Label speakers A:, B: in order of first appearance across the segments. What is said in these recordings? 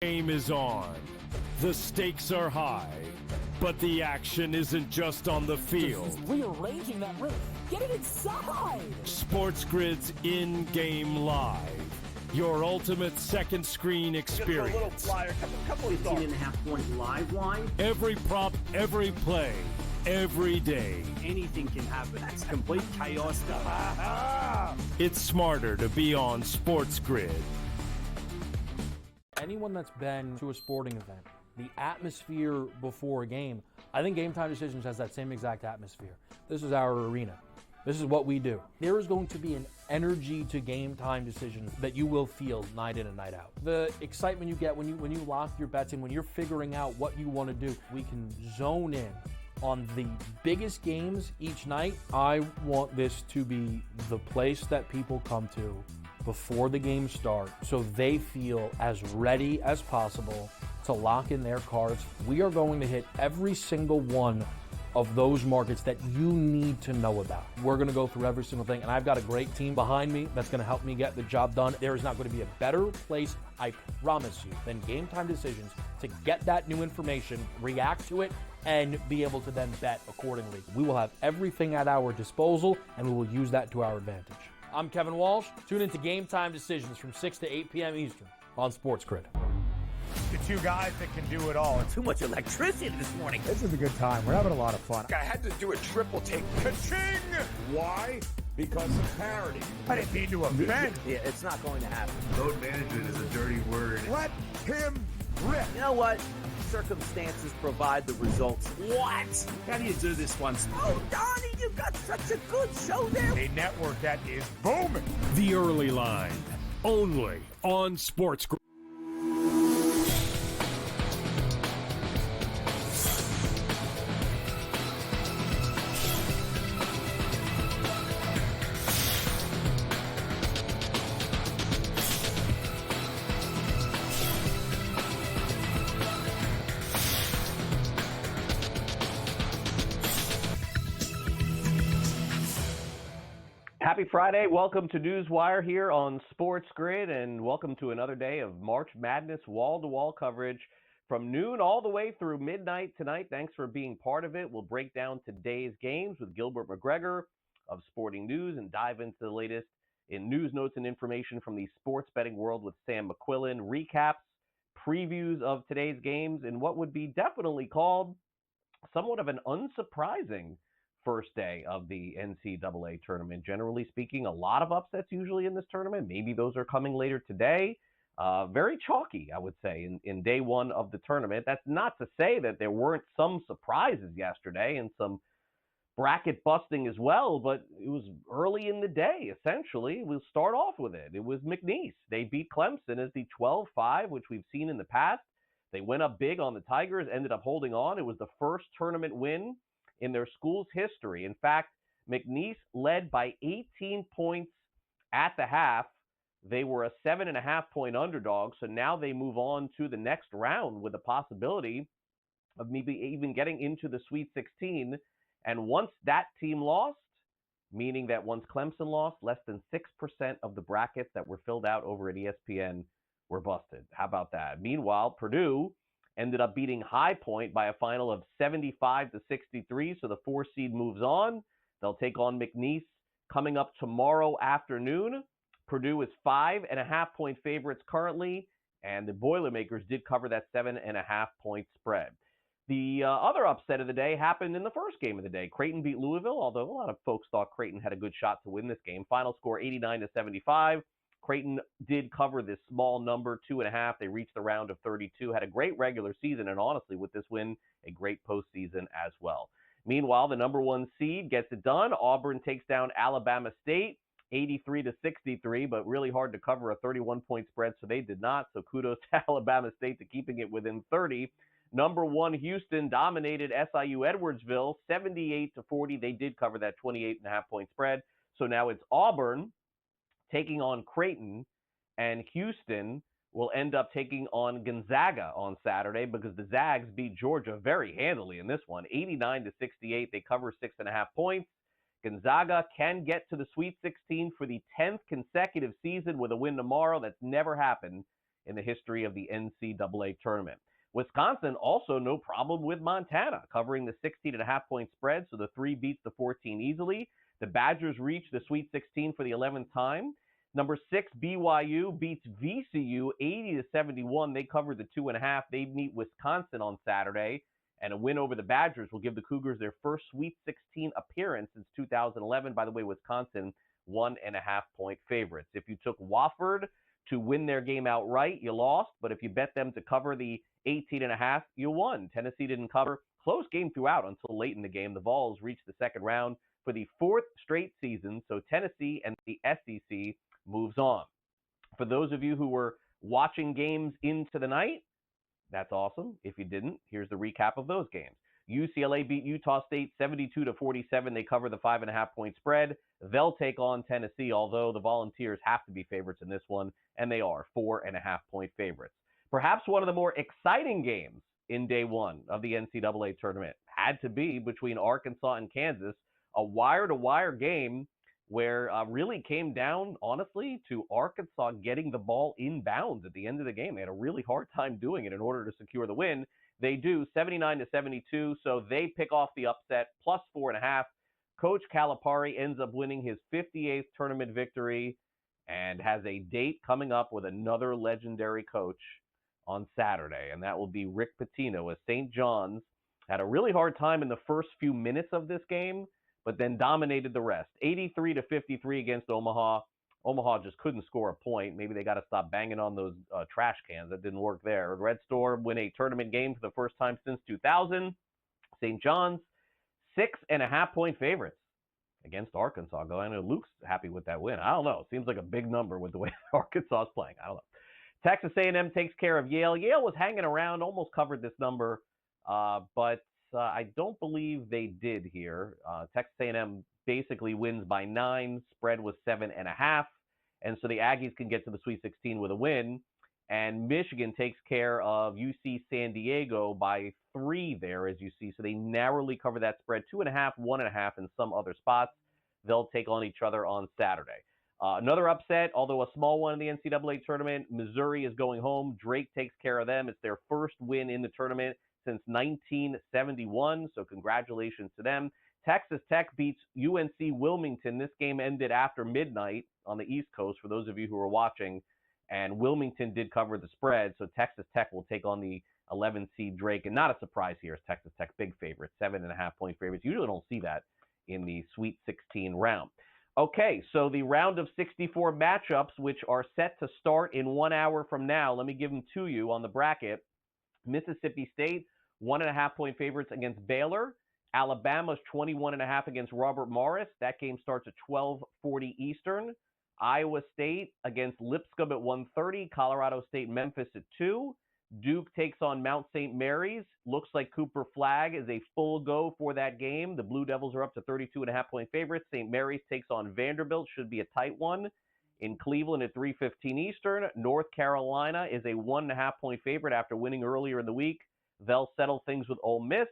A: Game is on. The stakes are high, but the action isn't just on the field.
B: He's rearranging that rim. Get it inside!
A: SportsGrid's in-game live. Your ultimate second screen experience.
C: Just a little flyer, couple of
D: 15.5-point live line.
A: Every prop, every play, every day.
D: Anything can happen. That's complete chaos.
A: It's smarter to be on SportsGrid.
B: Anyone that's been to a sporting event, the atmosphere before a game, I think Game Time Decisions has that same exact atmosphere. This is our arena. This is what we do. There is going to be an energy to Game Time Decisions that you will feel night in and night out. The excitement you get when you lock your bets in, when you're figuring out what you want to do, we can zone in on the biggest games each night. I want this to be the place that people come to before the games start so they feel as ready as possible to lock in their cards. We are going to hit every single one of those markets that you need to know about. We're going to go through every single thing, and I've got a great team behind me that's going to help me get the job done. There is not going to be a better place, I promise you, than Game Time Decisions to get that new information, react to it, and be able to then bet accordingly. We will have everything at our disposal, and we will use that to our advantage. I'm Kevin Walsh. Tune into Game Time Decisions from 6 to 8 p.m. Eastern on SportsGrid.
C: The two guys that can do it all.
D: Too much electricity this morning.
E: This is a good time. We're having a lot of fun.
C: I had to do a triple take. Ka-ching! Why? Because of parity. I didn't mean to offend.
D: Yeah, it's not going to happen.
F: Load management is a dirty word.
C: Let him rip.
D: You know what? Circumstances provide the results. What? How do you do this one? Oh, Donnie, you've got such a good show there.
C: A network that is booming.
A: The Early Line, only on SportsGrid.
G: Happy Friday. Welcome to NewsWire here on SportsGrid, and welcome to another day of March Madness wall-to-wall coverage from noon all the way through midnight tonight. Thanks for being part of it. We'll break down today's games with Gilbert McGregor of Sporting News and dive into the latest in news, notes, and information from the sports betting world with Sam McQuillan. Recaps, previews of today's games, and what would be definitely called somewhat of an unsurprising first day of the NCAA tournament. Generally speaking, a lot of upsets usually in this tournament. Maybe those are coming later today. Very chalky, I would say, in day one of the tournament. That's not to say that there weren't some surprises yesterday and some bracket busting as well, but it was early in the day, essentially. We'll start off with it. It was McNeese. They beat Clemson as the 12-5, which we've seen in the past. They went up big on the Tigers, ended up holding on. It was the first tournament win in their school's history. In fact, McNeese led by 18 points at the half. They were a 7.5-point underdog, so now they move on to the next round with a possibility of maybe even getting into the Sweet 16. And once that team lost, meaning that once Clemson lost, less than 6% of the brackets that were filled out over at ESPN were busted. How about that? Meanwhile, Purdue ended up beating High Point by a final of 75-63, so the 4 seed moves on. They'll take on McNeese coming up tomorrow afternoon. Purdue is 5.5-point favorites currently, and the Boilermakers did cover that 7.5-point spread. The other upset of the day happened in the first game of the day. Creighton beat Louisville, although a lot of folks thought Creighton had a good shot to win this game. Final score 89-75. Creighton did cover this small number, 2.5. They reached the round of 32, had a great regular season, and honestly, with this win, a great postseason as well. Meanwhile, the number 1 seed gets it done. Auburn takes down Alabama State, 83-63, but really hard to cover a 31-point spread, so they did not. So kudos to Alabama State to keeping it within 30. Number 1 Houston dominated SIU Edwardsville, 78-40. They did cover that 28.5-point spread. So now it's Auburn taking on Creighton, and Houston will end up taking on Gonzaga on Saturday because the Zags beat Georgia very handily in this one, 89-68. They cover 6.5 points. Gonzaga can get to the Sweet 16 for the 10th consecutive season with a win tomorrow. That's never happened in the history of the NCAA tournament. Wisconsin also no problem with Montana, covering the 16.5-point spread, so the 3 beats the 14 easily. The Badgers reach the Sweet 16 for the 11th time. Number 6, BYU beats VCU 80-71. They covered the 2.5. They meet Wisconsin on Saturday, and a win over the Badgers will give the Cougars their first Sweet 16 appearance since 2011. By the way, Wisconsin 1.5-point favorites. If you took Wofford to win their game outright, you lost, but if you bet them to cover the 18.5, you won. Tennessee didn't cover. Close game throughout until late in the game. The Vols reached the second round for the 4th straight season, so Tennessee and the SEC moves on. For those of you who were watching games into the night, that's awesome. If you didn't, here's the recap of those games. UCLA beat Utah State 72-47. They cover the 5.5-point spread. They'll take on Tennessee, although the Volunteers have to be favorites in this one, and they are 4.5-point favorites. Perhaps one of the more exciting games in day one of the NCAA tournament had to be between Arkansas and Kansas, a wire-to-wire game where really came down, honestly, to Arkansas getting the ball inbounds at the end of the game. They had a really hard time doing it in order to secure the win. They do 79-72, so they pick off the upset, plus 4.5. Coach Calipari ends up winning his 58th tournament victory and has a date coming up with another legendary coach on Saturday, and that will be Rick Pitino, as St. John's had a really hard time in the first few minutes of this game, but then dominated the rest. 83-53 against Omaha. Omaha just couldn't score a point. Maybe they got to stop banging on those trash cans. That didn't work there. Red Storm win a tournament game for the first time since 2000. St. John's, 6.5-point favorites against Arkansas. I know Luke's happy with that win. I don't know. Seems like a big number with the way Arkansas is playing. I don't know. Texas A&M takes care of Yale. Yale was hanging around, almost covered this number, but I don't believe they did here. Texas A&M basically wins by 9. Spread was 7.5, and so the Aggies can get to the Sweet 16 with a win. And Michigan takes care of UC San Diego by 3 there, as you see. So they narrowly cover that spread, 2.5, 1.5 in some other spots. They'll take on each other on Saturday. Another upset, although a small one in the NCAA tournament, Missouri is going home. Drake takes care of them. It's their first win in the tournament since 1971, so congratulations to them. Texas Tech beats UNC Wilmington. This game ended after midnight on the East Coast, for those of you who are watching, and Wilmington did cover the spread, so Texas Tech will take on the 11 seed Drake, and not a surprise here is Texas Tech big favorite, 7.5-point favorites. You usually don't see that in the Sweet 16 round. Okay, so the round of 64 matchups, which are set to start in 1 hour from now, let me give them to you on the bracket. Mississippi State, 1.5-point favorites against Baylor. Alabama's 21.5 against Robert Morris. That game starts at 12:40 Eastern. Iowa State against Lipscomb at 1:30. Colorado State, Memphis at 2. Duke takes on Mount St. Mary's. Looks like Cooper Flagg is a full go for that game. The Blue Devils are up to 32.5-point favorites. St. Mary's takes on Vanderbilt. Should be a tight one. In Cleveland at 3:15 Eastern. North Carolina is a 1.5-point favorite after winning earlier in the week. They'll settle things with Ole Miss.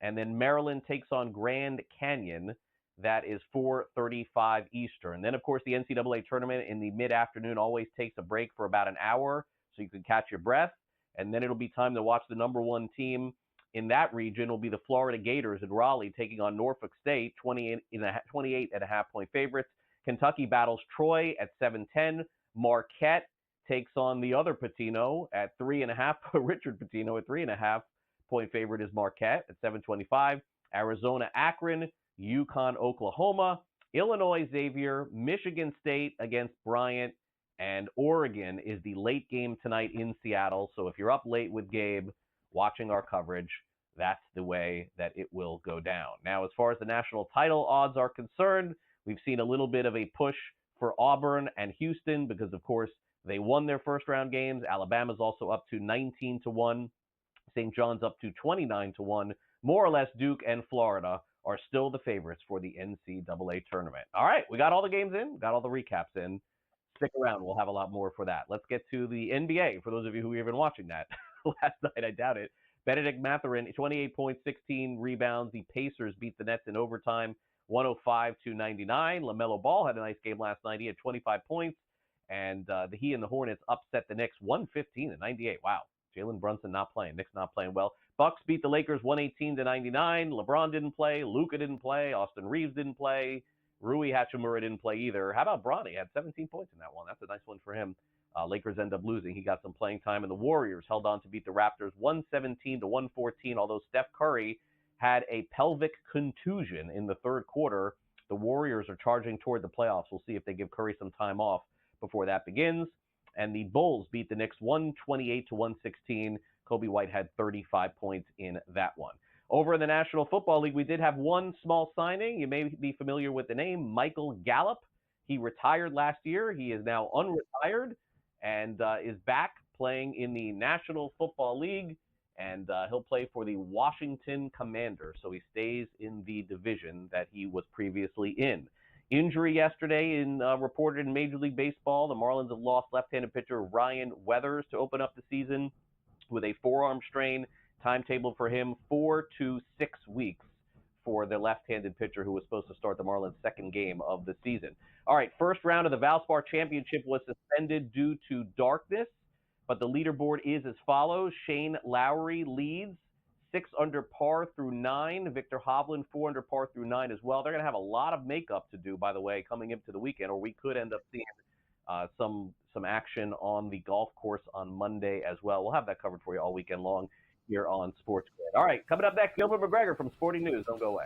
G: And then Maryland takes on Grand Canyon. That is 4:35 Eastern. Then, of course, the NCAA tournament in the mid-afternoon always takes a break for about an hour so you can catch your breath. And then it'll be time to watch the number 1 team in that region. Will be the Florida Gators in Raleigh taking on Norfolk State, 28.5-point favorites. Kentucky battles Troy at 7:10. Marquette takes on the other Pitino at 3.5. Richard Pitino at 3.5-point favorite is Marquette at 7:25. Arizona Akron, UConn Oklahoma, Illinois Xavier, Michigan State against Bryant, and Oregon is the late game tonight in Seattle. So if you're up late with Gabe watching our coverage, that's the way that it will go down. Now, as far as the national title odds are concerned, we've seen a little bit of a push for Auburn and Houston because, of course, they won their first round games. Alabama's also up to 19-1. St. John's up to 29-1. More or less, Duke and Florida are still the favorites for the NCAA tournament. All right, we got all the games in, got all the recaps in. Stick around, we'll have a lot more for that. Let's get to the NBA, for those of you who have been watching that last night, I doubt it. Benedict Mathurin, 28 points, 16 rebounds. The Pacers beat the Nets in overtime, 105-99. LaMelo Ball had a nice game last night. He had 25 points And he and the Hornets upset the Knicks 115-98. Wow. Jalen Brunson not playing. Knicks not playing well. Bucks beat the Lakers 118-99. LeBron didn't play. Luka didn't play. Austin Reeves didn't play. Rui Hachimura didn't play either. How about Bronny? Had 17 points in that one. That's a nice one for him. Lakers end up losing. He got some playing time. And the Warriors held on to beat the Raptors 117-114, although Steph Curry had a pelvic contusion in the third quarter. The Warriors are charging toward the playoffs. We'll see if they give Curry some time off before that begins. And the Bulls beat the Knicks 128-116. Kobe White had 35 points in that one. Over in the National Football League, we did have one small signing. You may be familiar with the name Michael Gallup. He retired last year. He is now unretired and is back playing in the National Football League. And he'll play for the Washington Commanders. So he stays in the division that he was previously in. Injury yesterday reported in Major League Baseball. The Marlins have lost left-handed pitcher Ryan Weathers to open up the season with a forearm strain. Timetable for him 4 to 6 weeks for the left-handed pitcher who was supposed to start the Marlins' second game of the season. All right, first round of the Valspar Championship was suspended due to darkness, but the leaderboard is as follows. Shane Lowry leads 6 under par through 9. Victor Hovland 4 under par through 9 as well. They're going to have a lot of makeup to do, by the way, coming into the weekend, or we could end up seeing some action on the golf course on Monday as well. We'll have that covered for you all weekend long here on SportsGrid. All right, coming up next, Gilbert McGregor from Sporting News. Don't go away.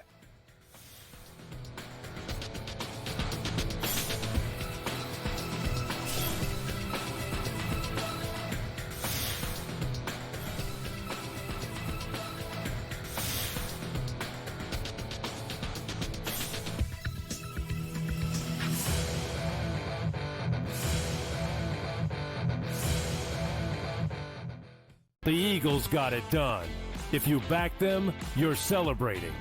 A: The Eagles got it done. If you back them, you're celebrating.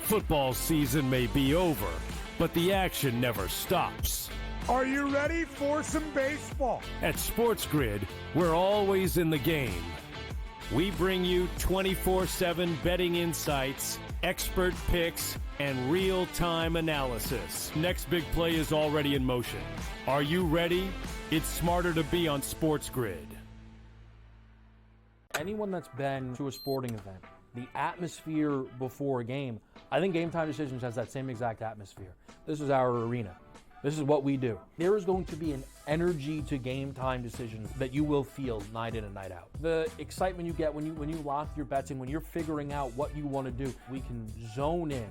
A: Football season may be over, but the action never stops.
C: Are you ready for some baseball?
A: At SportsGrid, we're always in the game. We bring you 24/7 betting insights, expert picks, and real-time analysis. Next big play is already in motion. Are you ready? It's smarter to be on SportsGrid.
B: Anyone that's been to a sporting event, the atmosphere before a game, I think Game Time Decisions has that same exact atmosphere. This is our arena. This is what we do. There is going to be an energy to Game Time Decisions that you will feel night in and night out. The excitement you get when you lock your bets in, when you're figuring out what you want to do, we can zone in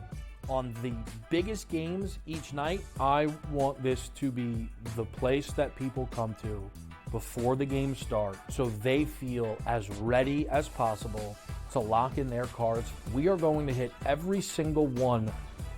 B: on the biggest games each night. I want this to be the place that people come to before the games start so they feel as ready as possible to lock in their cards. We are going to hit every single one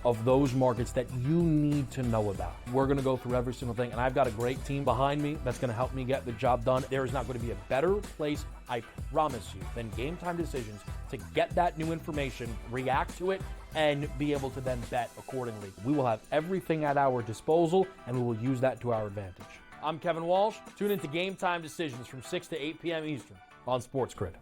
B: of those markets that you need to know about. We're going to go through every single thing, and I've got a great team behind me that's going to help me get the job done. There is not going to be a better place, I promise you, than Game Time Decisions to get that new information, react to it, and be able to then bet accordingly. We will have everything at our disposal, and we will use that to our advantage. I'm Kevin Walsh. Tune into Game Time Decisions from 6 to 8 p.m. Eastern on SportsGrid.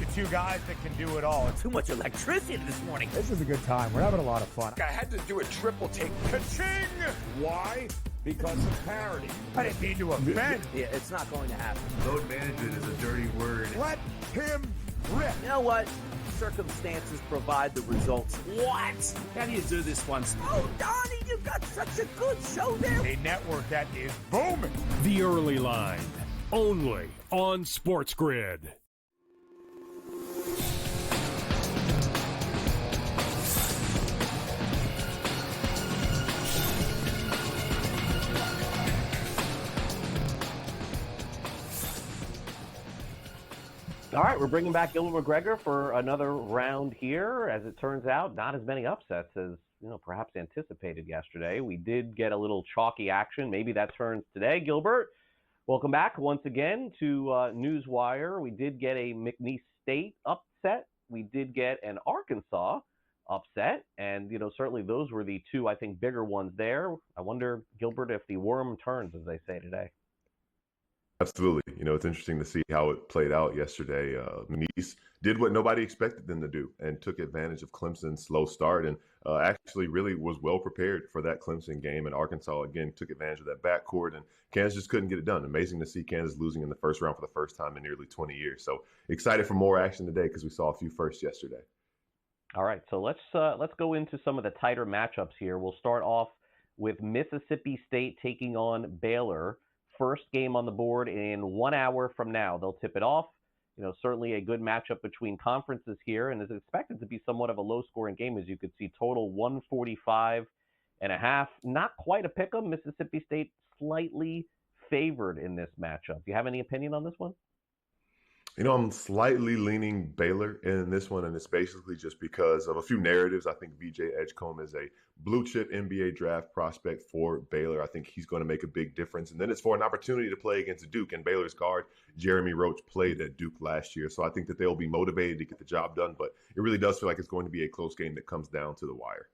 C: The two guys that can do it all.
D: Too much electricity this morning.
E: This is a good time. We're having a lot of fun.
C: I had to do a triple take. Ka-ching! Why? Because of parity. I didn't mean to offend.
D: Yeah, it's not going to happen.
F: Load management is a dirty word.
C: Let him rip.
D: You know what? Circumstances provide the results. What? How do you do this one? Oh, Donnie, you've got such a good show there.
C: A network that is booming.
A: The Early Line, only on SportsGrid.
G: All right, we're bringing back Gilbert McGregor for another round here. As it turns out, not as many upsets as perhaps anticipated yesterday. We did get a little chalky action. Maybe that turns today. Gilbert, welcome back once again to NewsWire. We did get a McNeese State upset. We did get an Arkansas upset, and certainly those were the two, I think, bigger ones there. I wonder, Gilbert, if the worm turns, as they say today.
H: Absolutely. It's interesting to see how it played out yesterday. Nice did what nobody expected them to do and took advantage of Clemson's slow start and actually really was well prepared for that Clemson game. And Arkansas, again, took advantage of that backcourt, and Kansas just couldn't get it done. Amazing to see Kansas losing in the first round for the first time in nearly 20 years. So excited for more action today because we saw a few firsts yesterday.
G: All right, so let's go into some of the tighter matchups here. We'll start off with Mississippi State taking on Baylor. First game on the board in 1 hour from now. They'll tip it off. Certainly a good matchup between conferences here, and is expected to be somewhat of a low-scoring game, as you could see. Total 145.5. Not quite a pick'em. Mississippi State slightly favored in this matchup. Do you have any opinion on this one?
H: I'm slightly leaning Baylor in this one, and it's basically just because of a few narratives. I think VJ Edgecombe is a blue-chip NBA draft prospect for Baylor. I think he's going to make a big difference. And then it's for an opportunity to play against Duke, and Baylor's guard, Jeremy Roach, played at Duke last year. So I think that they'll be motivated to get the job done, but it really does feel like it's going to be a close game that comes down to the wire.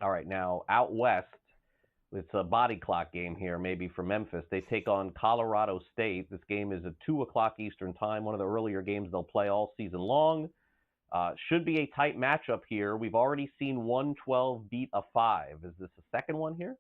G: All right, now out west, it's a body clock game here, maybe for Memphis. They take on Colorado State. This game is at 2 o'clock Eastern time, one of the earlier games they'll play all season long. Should be a tight matchup here. We've already seen 112 beat a 5. Is this the second one here?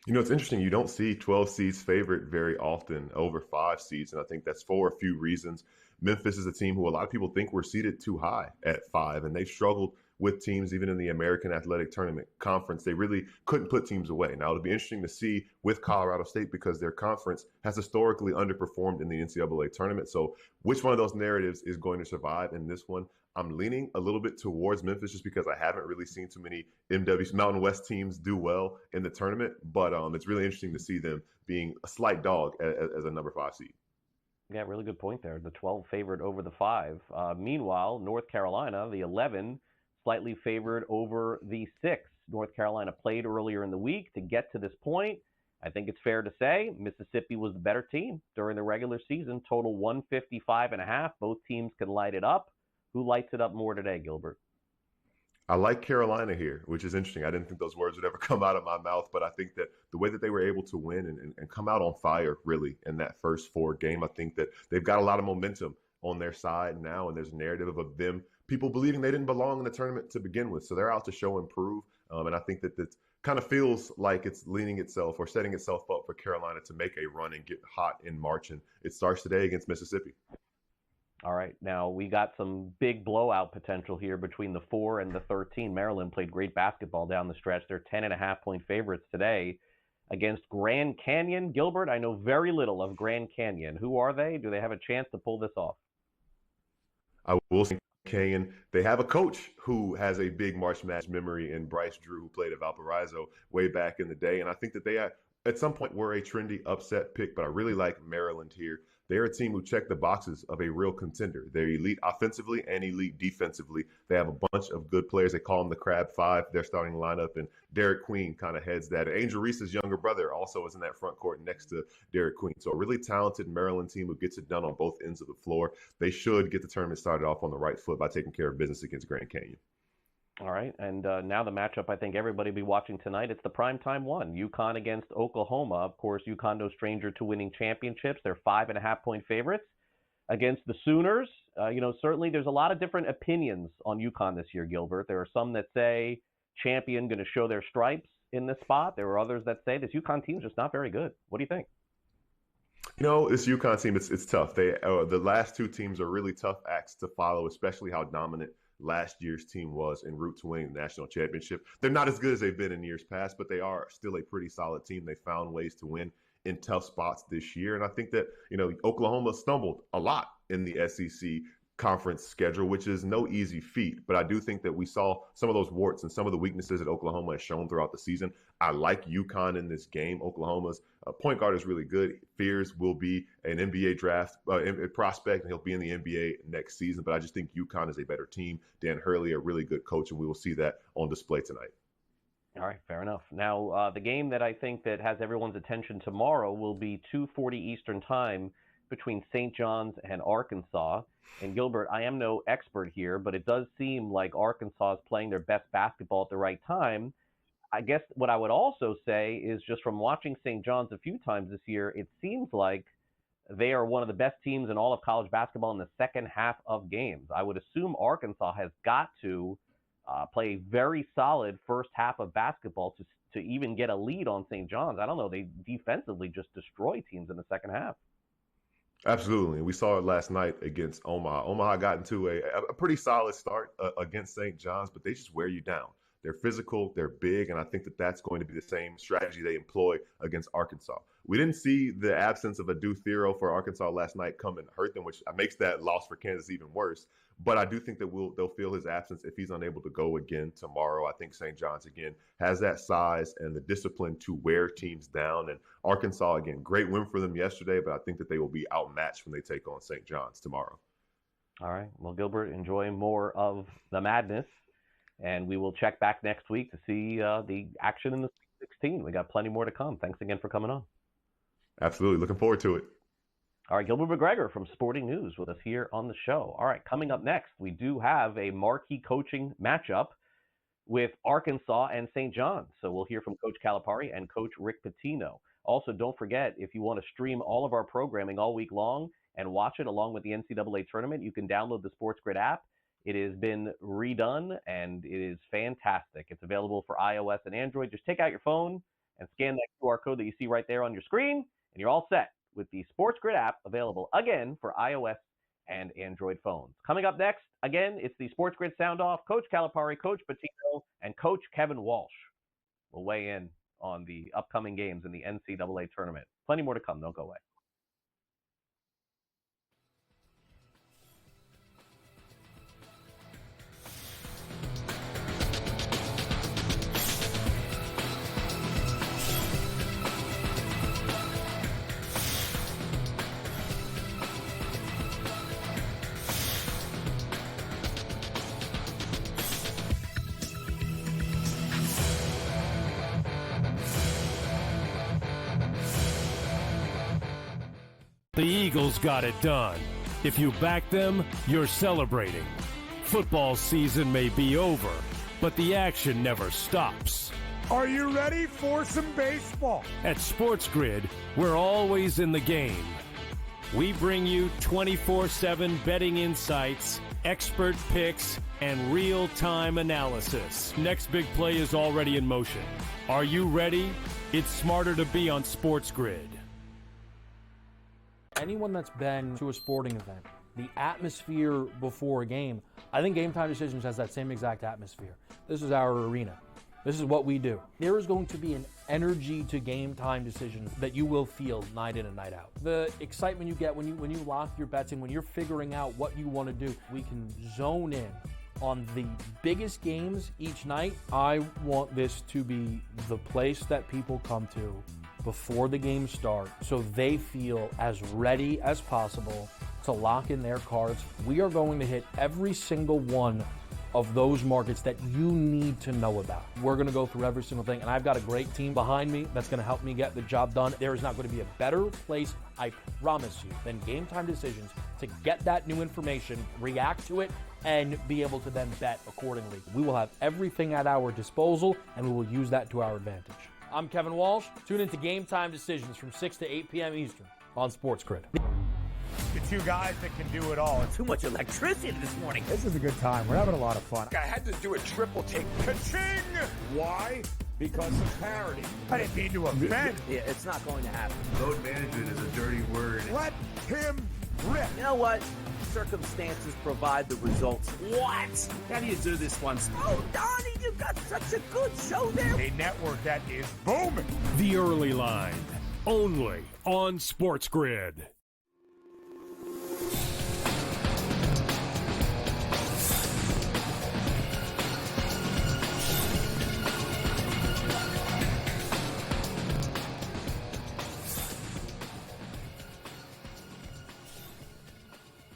H: It's interesting. You don't see 12 seeds favored very often over 5 seeds, and I think that's for a few reasons. Memphis is a team who a lot of people think were seated too high at 5, and they've struggled with teams even in the American Athletic Tournament Conference. They really couldn't put teams away. Now, it'll be interesting to see with Colorado State because their conference has historically underperformed in the NCAA Tournament. So which one of those narratives is going to survive in this one? I'm leaning a little bit towards Memphis just because I haven't really seen too many Mountain West teams do well in the tournament. But it's really interesting to see them being a slight dog as a number 5 seed.
G: Yeah, really good point there. The 12 favored over the 5. Meanwhile, North Carolina, the 11, slightly favored over the 6. North Carolina played earlier in the week to get to this point. I think it's fair to say Mississippi was the better team during the regular season. Total 155.5. Both teams can light it up. Who lights it up more today, Gilbert?
H: I like Carolina here, which is interesting. I didn't think those words would ever come out of my mouth, but I think that the way that they were able to win and come out on fire, really, in that first 4 game, I think that they've got a lot of momentum on their side now, and there's a narrative of them, people believing they didn't belong in the tournament to begin with. So they're out to show and prove, and I think that kind of feels like it's leaning itself or setting itself up for Carolina to make a run and get hot in March, and it starts today against Mississippi.
G: All right, now we got some big blowout potential here between the 4 and the 13. Maryland played great basketball down the stretch. They're 10.5-point favorites today against Grand Canyon. Gilbert, I know very little of Grand Canyon. Who are they? Do they have a chance to pull this off?
H: I will say Canyon. They have a coach who has a big March Madness memory in Bryce Drew, who played at Valparaiso way back in the day. And I think that they at some point were a trendy upset pick, but I really like Maryland here. They're a team who check the boxes of a real contender. They're elite offensively and elite defensively. They have a bunch of good players. They call them the Crab Five, their starting lineup, and Derek Queen kind of heads that. Angel Reese's younger brother also is in that front court next to Derek Queen. So a really talented Maryland team who gets it done on both ends of the floor. They should get the tournament started off on the right foot by taking care of business against Grand Canyon.
G: All right, and now the matchup I think everybody will be watching tonight. It's the primetime one, UConn against Oklahoma. Of course, UConn no stranger to winning championships. They're 5.5-point favorites against the Sooners. Certainly there's a lot of different opinions on UConn this year, Gilbert. There are some that say champion going to show their stripes in this spot. There are others that say this UConn team is just not very good. What do you think?
H: This UConn team, it's tough. The last 2 teams are really tough acts to follow, especially how dominant last year's team was en route to winning the national championship. They're not as good as they've been in years past, but they are still a pretty solid team. They found ways to win in tough spots this year. And I think that, Oklahoma stumbled a lot in the SEC conference schedule, which is no easy feat. But I do think that we saw some of those warts and some of the weaknesses that Oklahoma has shown throughout the season. I like UConn in this game. Oklahoma's point guard is really good. Fears will be an NBA draft prospect, and he'll be in the NBA next season. But I just think UConn is a better team. Dan Hurley, a really good coach, and we will see that on display tonight.
G: All right, fair enough. Now, the game that I think that has everyone's attention tomorrow will be 2:40 Eastern time between St. John's and Arkansas. And Gilbert, I am no expert here, but it does seem like Arkansas is playing their best basketball at the right time. I guess what I would also say is just from watching St. John's a few times this year, it seems like they are one of the best teams in all of college basketball in the second half of games. I would assume Arkansas has got to play a very solid first half of basketball to even get a lead on St. John's. I don't know. They defensively just destroy teams in the second half.
H: Absolutely. We saw it last night against Omaha. Omaha got into a pretty solid start against St. John's, but they just wear you down. They're physical, they're big, and I think that that's going to be the same strategy they employ against Arkansas. We didn't see the absence of a Adu Thero for Arkansas last night come and hurt them, which makes that loss for Kansas even worse. But I do think that they'll feel his absence if he's unable to go again tomorrow. I think St. John's, again, has that size and the discipline to wear teams down. And Arkansas, again, great win for them yesterday, but I think that they will be outmatched when they take on St. John's tomorrow.
G: All right. Well, Gilbert, enjoy more of the madness. And we will check back next week to see the action in the 16. We got plenty more to come. Thanks again for coming on.
H: Absolutely. Looking forward to it.
G: All right, Gilbert McGregor from Sporting News with us here on the show. All right, coming up next, we do have a marquee coaching matchup with Arkansas and St. John's. So we'll hear from Coach Calipari and Coach Rick Pitino. Also, don't forget, if you want to stream all of our programming all week long and watch it along with the NCAA Tournament, you can download the SportsGrid app. It has been redone, and it is fantastic. It's available for iOS and Android. Just take out your phone and scan that QR code that you see right there on your screen, and you're all set with the SportsGrid app available, again, for iOS and Android phones. Coming up next, again, it's the SportsGrid Sound Off. Coach Calipari, Coach Pitino, and Coach Kevin Walsh will weigh in on the upcoming games in the NCAA Tournament. Plenty more to come. Don't go away.
A: The Eagles got it done. If you back them, you're celebrating. Football season may be over, but the action never stops.
C: Are you ready for some baseball?
A: At SportsGrid, we're always in the game. We bring you 24/7 betting insights, expert picks, and real-time analysis. Next big play is already in motion. Are you ready? It's smarter to be on SportsGrid.
B: Anyone that's been to a sporting event, the atmosphere before a game, I think Game Time Decisions has that same exact atmosphere. This is our arena. This is what we do. There is going to be an energy to Game Time Decisions that you will feel night in and night out. The excitement you get when you lock your bets in, when you're figuring out what you want to do, we can zone in on the biggest games each night. I want this to be the place that people come to before the games start so they feel as ready as possible to lock in their cards. We are going to hit every single one of those markets that you need to know about. We're going to go through every single thing, and I've got a great team behind me that's going to help me get the job done. There is not going to be a better place, I promise you, than Game Time Decisions to get that new information, react to it, and be able to then bet accordingly. We will have everything at our disposal, and we will use that to our advantage. I'm Kevin Walsh. Tune into Game Time Decisions from 6 to 8 p.m. Eastern on SportsGrid.
C: The two guys that can do it all.
D: Too much electricity this morning.
E: This is a good time. We're having a lot of fun.
C: I had to do a triple take. Ka-ching! Why? Because of parity. I didn't mean to offend.
D: Yeah, it's not going to happen.
F: Load management is a dirty word.
C: Let him rip.
D: You know what? Circumstances provide the results. What? How do you do this one? Oh, Donnie, you got such a good show there.
C: A network that is booming.
A: The Early Line, only on SportsGrid.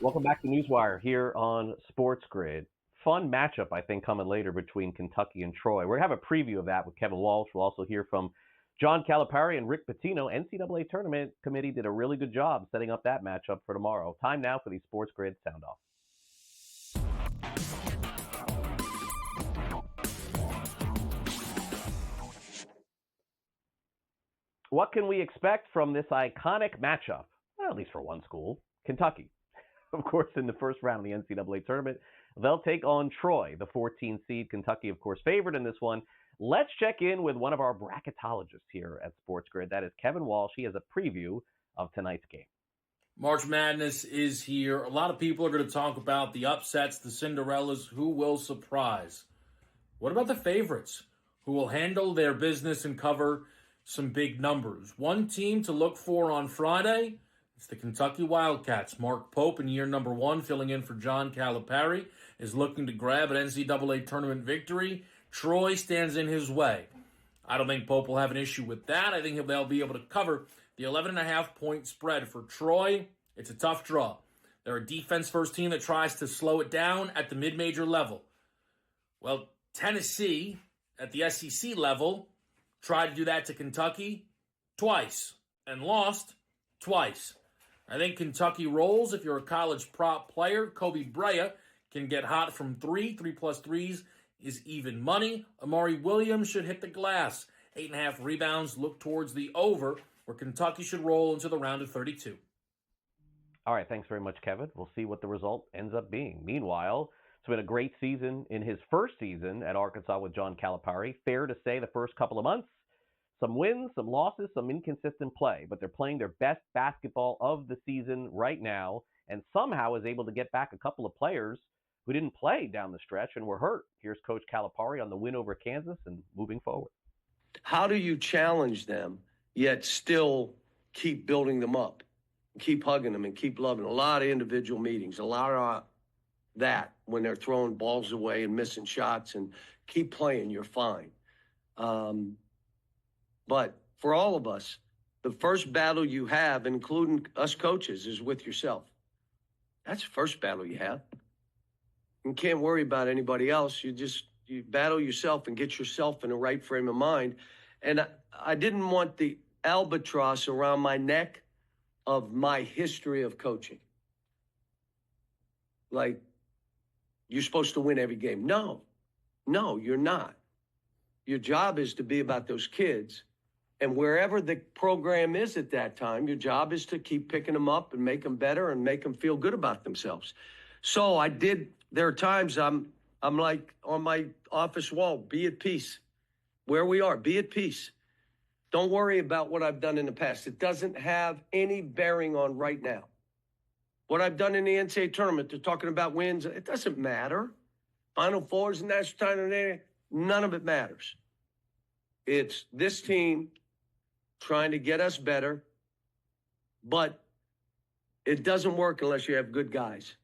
G: Welcome back to NewsWire here on SportsGrid. Fun matchup, I think, coming later between Kentucky and Troy. We're going to have a preview of that with Kevin Walsh. We'll also hear from John Calipari and Rick Pitino. NCAA Tournament Committee did a really good job setting up that matchup for tomorrow. Time now for the SportsGrid Sound Off. What can we expect from this iconic matchup? well, at least for one school, Kentucky. Of course, in the first round of the NCAA Tournament, they'll take on Troy, the 14 seed. Kentucky, of course, favored in this one. Let's check in with one of our bracketologists here at SportsGrid. That is Kevin Walsh. He has a preview of tonight's game.
I: March Madness is here. A lot of people are going to talk about the upsets, the Cinderellas, who will surprise. What about the favorites, who will handle their business and cover some big numbers? One team to look for on Friday is the Kentucky Wildcats. Mark Pope, in year number 1, filling in for John Calipari, is looking to grab an NCAA tournament victory. Troy stands in his way. I don't think Pope will have an issue with that. I think they'll be able to cover the 11.5-point spread. For Troy, it's a tough draw. They're a defense-first team that tries to slow it down at the mid-major level. Well, Tennessee, at the SEC level, tried to do that to Kentucky twice and lost twice. I think Kentucky rolls. If you're a college prop player, Kobe Bryant can get hot from 3. 3+ threes is even money. Amari Williams should hit the glass. 8.5 rebounds look towards the over, where Kentucky should roll into the round of 32.
G: All right, thanks very much, Kevin. We'll see what the result ends up being. Meanwhile, it's been a great season in his first season at Arkansas with John Calipari. Fair to say the first couple of months, some wins, some losses, some inconsistent play, but they're playing their best basketball of the season right now, and somehow is able to get back a couple of players who didn't play down the stretch and were hurt. Here's Coach Calipari on the win over Kansas and moving forward.
J: How do you challenge them, yet still keep building them up, keep hugging them and keep loving them? A lot of individual meetings, a lot of that when they're throwing balls away and missing shots, and keep playing, you're fine. But for all of us, the first battle you have, including us coaches, is with yourself. That's the first battle you have. You can't worry about anybody else. You battle yourself and get yourself in the right frame of mind. And I didn't want the albatross around my neck of my history of coaching. Like, you're supposed to win every game. No, you're not. Your job is to be about those kids. And wherever the program is at that time, your job is to keep picking them up and make them better and make them feel good about themselves. So there are times I'm like on my office wall, be at peace. Where we are, be at peace. Don't worry about what I've done in the past. It doesn't have any bearing on right now. What I've done in the NCAA tournament, they're talking about wins. It doesn't matter. Final Fours, national tournament, none of it matters. It's this team trying to get us better, but it doesn't work unless you have good guys.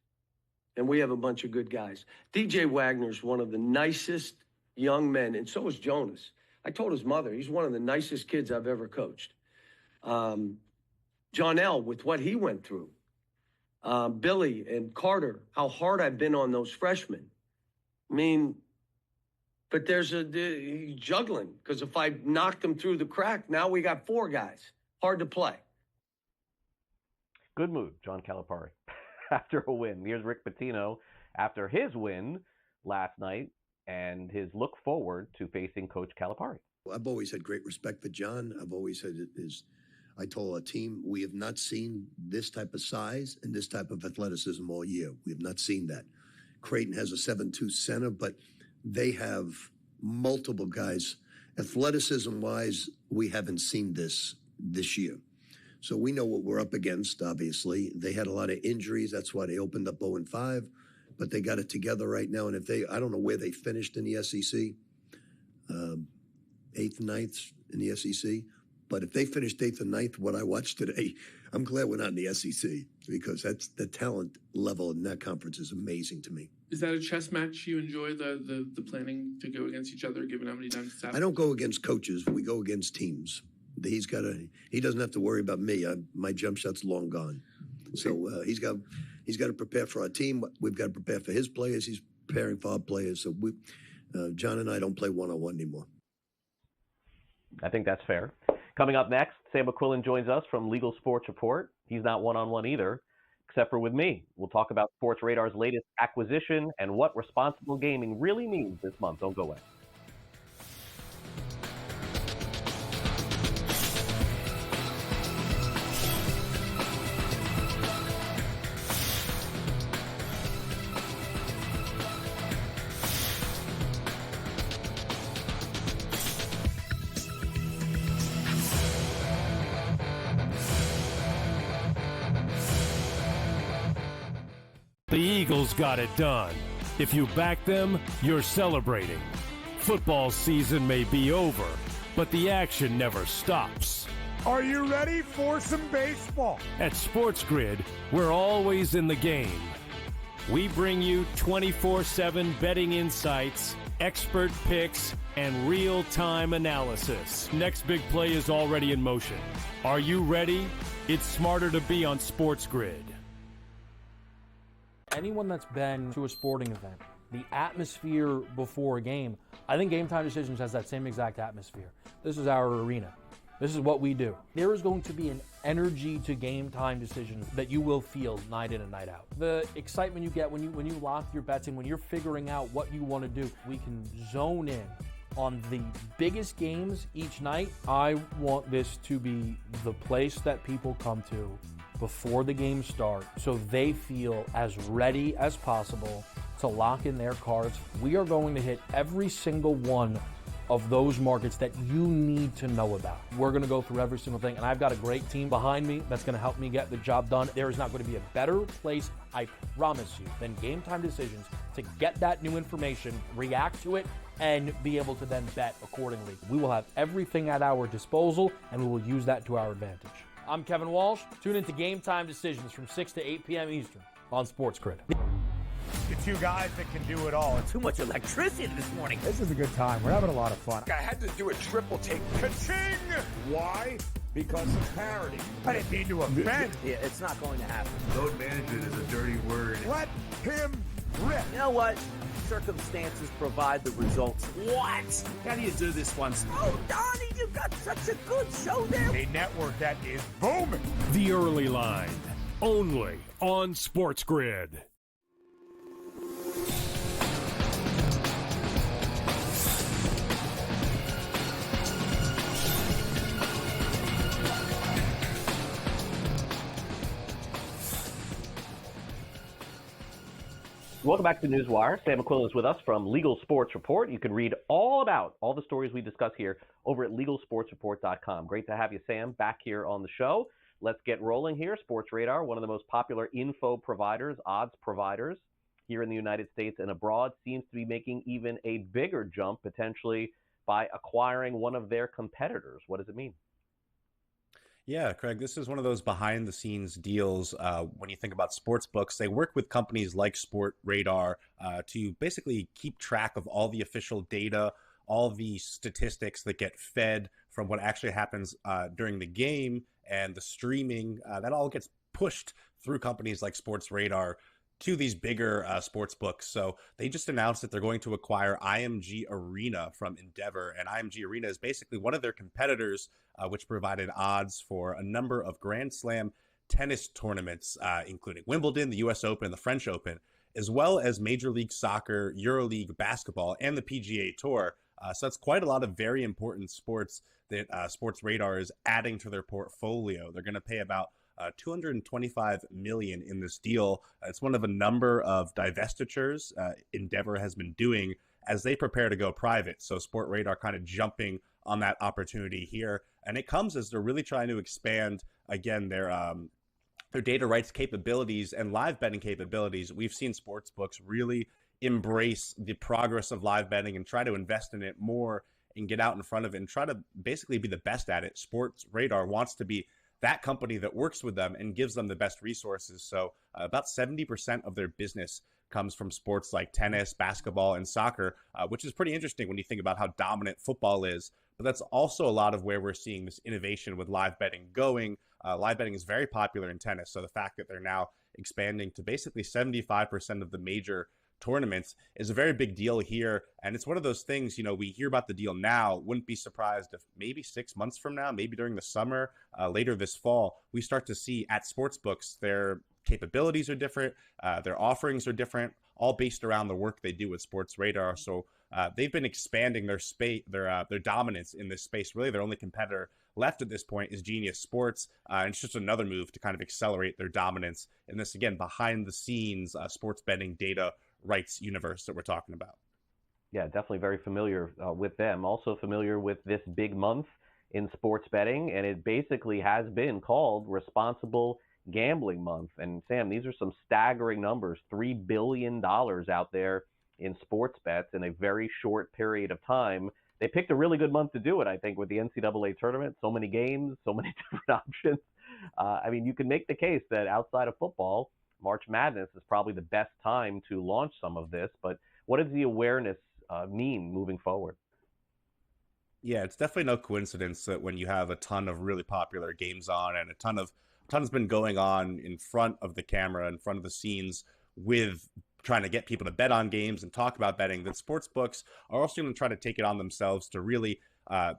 J: And we have a bunch of good guys. DJ Wagner's one of the nicest young men, and so is Jonas. I told his mother, he's one of the nicest kids I've ever coached. John L., with what he went through. Billy and Carter, how hard I've been on those freshmen. I mean, but there's juggling, because if I knocked them through the crack, now we got 4 guys. Hard to play.
G: Good move, John Calipari, after a win. Here's Rick Pitino after his win last night and his look forward to facing Coach Calipari.
K: I've always had great respect for John. I've always said I told our team, we have not seen this type of size and this type of athleticism all year. We have not seen that. Creighton has a 7'2" center, but they have multiple guys. Athleticism-wise, we haven't seen this year. So we know what we're up against, obviously. They had a lot of injuries. That's why they opened up 0-5. But they got it together right now. And I don't know where they finished in the SEC, 8th, 9th in the SEC. But if they finished 8th and 9th, what I watched today, I'm glad we're not in the SEC, because that's the talent level in that conference is amazing to me.
L: Is that a chess match you enjoy, the planning to go against each other, given how many times it's happened?
K: I don't go against coaches. We go against teams. He doesn't have to worry about me. My jump shot's long gone. So he's got to prepare for our team. We've got to prepare for his players. He's preparing for our players. So John and I don't play one-on-one anymore.
G: I think that's fair. Coming up next, Sam McQuillan joins us from Legal Sports Report. He's not one-on-one either, except for with me. We'll talk about Sports Radar's latest acquisition and what responsible gaming really means this month. Don't go away.
A: The Eagles got it done. If you back them, you're celebrating. Football season may be over, but the action never stops.
C: Are you ready for some baseball?
A: At SportsGrid, we're always in the game. We bring you 24/7 betting insights, expert picks, and real-time analysis. Next big play is already in motion. Are you ready? It's smarter to be on SportsGrid.
B: Anyone that's been to a sporting event, the atmosphere before a game, I think Game Time Decisions has that same exact atmosphere. This is our arena. This is what we do. There is going to be an energy to Game Time Decisions that you will feel night in and night out. The excitement you get when you lock your bets in, when you're figuring out what you want to do, we can zone in on the biggest games each night. I want this to be the place that people come to before the games start so they feel as ready as possible to lock in their cards. We are going to hit every single one of those markets that you need to know about. We're going to go through every single thing, and I've got a great team behind me that's going to help me get the job done. There is not going to be a better place, I promise you, than Game Time Decisions to get that new information, react to it, and be able to then bet accordingly. We will have everything at our disposal, and we will use that to our advantage. I'm Kevin Walsh. Tune into Game Time Decisions from 6 to 8 p.m. Eastern on SportsGrid.
C: The two guys that can do it all.
D: Too much electricity this morning.
E: This is a good time. We're having a lot of fun.
C: I had to do a triple take. Ka-ching! Why? Because of parity. I didn't mean to offend.
D: Yeah, it's not going to happen.
F: Load management is a dirty word.
C: Let him rip.
D: You know what? Circumstances provide the results. What? How do you do this one? Oh, Donnie, you got such a good show there.
C: A network that is booming.
A: The Early Line, only on SportsGrid.
G: Welcome back to NewsWire. Sam McQuillan is with us from Legal Sports Report. You can read all about all the stories we discuss here over at LegalSportsReport.com. Great to have you, Sam, back here on the show. Let's get rolling here. Sports Radar, one of the most popular info providers, odds providers here in the United States and abroad, seems to be making even a bigger jump potentially by acquiring one of their competitors. What does it mean?
M: Yeah, Craig, this is one of those behind-the-scenes deals. When you think about sports books, they work with companies like Sport Radar to basically keep track of all the official data, all the statistics that get fed from what actually happens during the game and the streaming. That all gets pushed through companies like Sports Radar to these bigger sports books. So they just announced that they're going to acquire IMG Arena from Endeavor, and IMG Arena is basically one of their competitors, which provided odds for a number of Grand Slam tennis tournaments, including Wimbledon, the US Open, the French Open, as well as Major League Soccer, EuroLeague basketball, and the PGA Tour. So that's quite a lot of very important sports that Sports Radar is adding to their portfolio. They're going to pay about $225 million in this deal. It's one of a number of divestitures Endeavor has been doing as they prepare to go private. So Sport Radar kind of jumping on that opportunity here, and it comes as they're really trying to expand again their data rights capabilities and live betting capabilities. We've seen sports books really embrace the progress of live betting and try to invest in it more and get out in front of it and try to basically be the best at it. Sports Radar wants to be that company that works with them and gives them the best resources. So about 70% of their business comes from sports like tennis, basketball, and soccer, which is pretty interesting when you think about how dominant football is. But that's also a lot of where we're seeing this innovation with live betting going. Live betting is very popular in tennis. So the fact that they're now expanding to basically 75% of the major tournaments is a very big deal here. And it's one of those things, we hear about the deal now, wouldn't be surprised if maybe 6 months from now, maybe during the summer, later this fall, we start to see at sportsbooks, their capabilities are different, their offerings are different, all based around the work they do with Sports Radar. So they've been expanding their space, their dominance in this space. Really, their only competitor left at this point is Genius Sports. And it's just another move to kind of accelerate their dominance in this, again, behind the scenes sports betting data rights universe that we're talking about.
G: Yeah, definitely very familiar with them. Also familiar with this big month in sports betting, and it basically has been called Responsible gambling month. And Sam, these are some staggering numbers, $3 billion out there in sports bets in a very short period of time. They picked a really good month to do it, I think, with the NCAA tournament. So many games, so many different options. I mean, you can make the case that outside of football, March Madness is probably the best time to launch some of this. But what does the awareness mean moving forward?
M: Yeah, it's definitely no coincidence that when you have a ton of really popular games on and a ton has been going on in front of the camera, in front of the scenes with trying to get people to bet on games and talk about betting, that sports books are also going to try to take it on themselves to really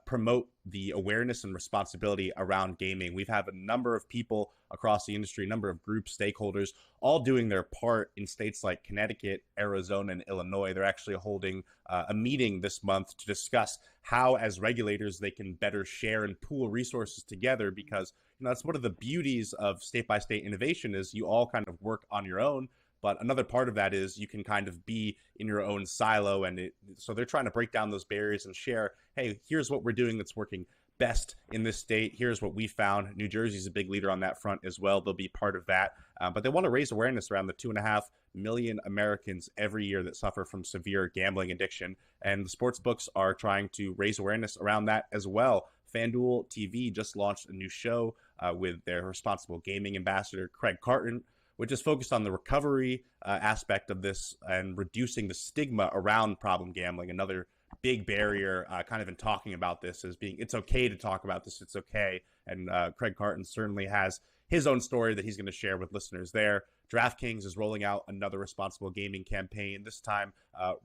M: promote the awareness and responsibility around gaming. We've had a number of people across the industry, a number of groups, stakeholders, all doing their part in states like Connecticut, Arizona, and Illinois. They're actually holding a meeting this month to discuss how, as regulators, they can better share and pool resources together, because that's one of the beauties of state-by-state innovation is you all kind of work on your own. But another part of that is you can kind of be in your own silo. And so they're trying to break down those barriers and share, hey, here's what we're doing that's working best in this state. Here's what we found. New Jersey's a big leader on that front as well. They'll be part of that. But they want to raise awareness around the 2.5 million Americans every year that suffer from severe gambling addiction. And the sports books are trying to raise awareness around that as well. FanDuel TV just launched a new show with their responsible gaming ambassador, Craig Carton, which is focused on the recovery aspect of this and reducing the stigma around problem gambling. Another big barrier kind of in talking about this is being, it's okay to talk about this, it's okay. And Craig Carton certainly has his own story that he's going to share with listeners there. DraftKings is rolling out another responsible gaming campaign, this time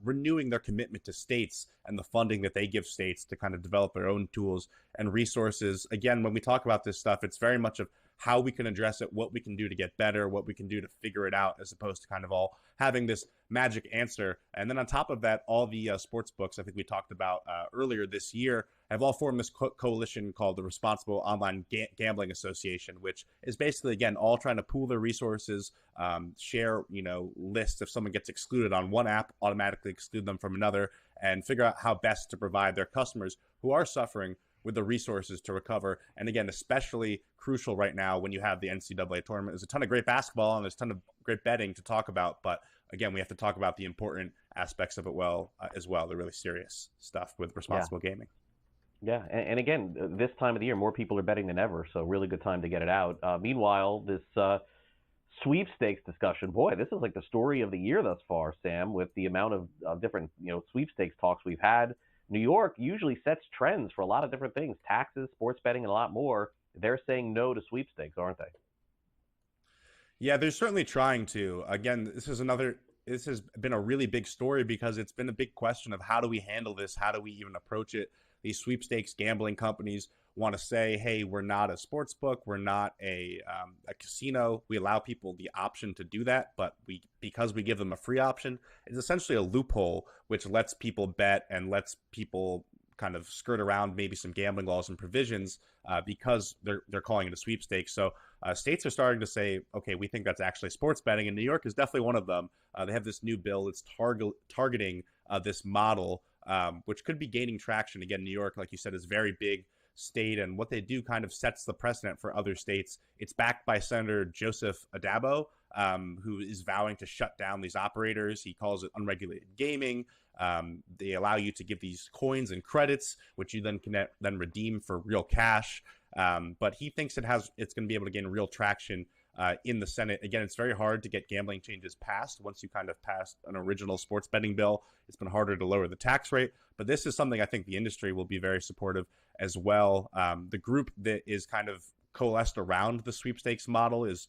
M: renewing their commitment to states and the funding that they give states to kind of develop their own tools and resources. Again, when we talk about this stuff, it's very much of how we can address it, what we can do to get better, what we can do to figure it out, as opposed to kind of all having this magic answer. And then on top of that, all the sports books I think we talked about earlier this year have all formed this coalition called the Responsible Online Gambling Association, which is basically, again, all trying to pool their resources, share, lists. If someone gets excluded on one app, automatically exclude them from another, and figure out how best to provide their customers who are suffering with the resources to recover. And again, especially crucial right now when you have the NCAA tournament. There's a ton of great basketball and there's a ton of great betting to talk about. But again, we have to talk about the important aspects of it as well, the really serious stuff with responsible gaming.
G: Yeah, and again, this time of the year, more people are betting than ever, so really good time to get it out. Meanwhile, this sweepstakes discussion, boy, this is like the story of the year thus far, Sam, with the amount of different sweepstakes talks we've had. New York usually sets trends for a lot of different things, taxes, sports betting, and a lot more. They're saying no to sweepstakes, aren't they?
M: Yeah, they're certainly trying to. Again, this has been a really big story because it's been a big question of how do we handle this? How do we even approach it? These sweepstakes gambling companies want to say, hey, we're not a sports book, we're not a casino. We allow people the option to do that, but because we give them a free option, it's essentially a loophole which lets people bet and lets people kind of skirt around maybe some gambling laws and provisions because they're calling it a sweepstakes. So states are starting to say, okay, we think that's actually sports betting, and New York is definitely one of them. They have this new bill that's targeting this model, which could be gaining traction. Again, New York, like you said, is very big state, and what they do kind of sets the precedent for other states. It's backed by Senator Joseph Adabo, who is vowing to shut down these operators. He calls it unregulated gaming. They allow you to give these coins and credits, which you then can then redeem for real cash. But he thinks it's going to be able to gain real traction in the Senate. Again, it's very hard to get gambling changes passed. Once you kind of pass an original sports betting bill, it's been harder to lower the tax rate. But this is something I think the industry will be very supportive as well. The group that is kind of coalesced around the sweepstakes model is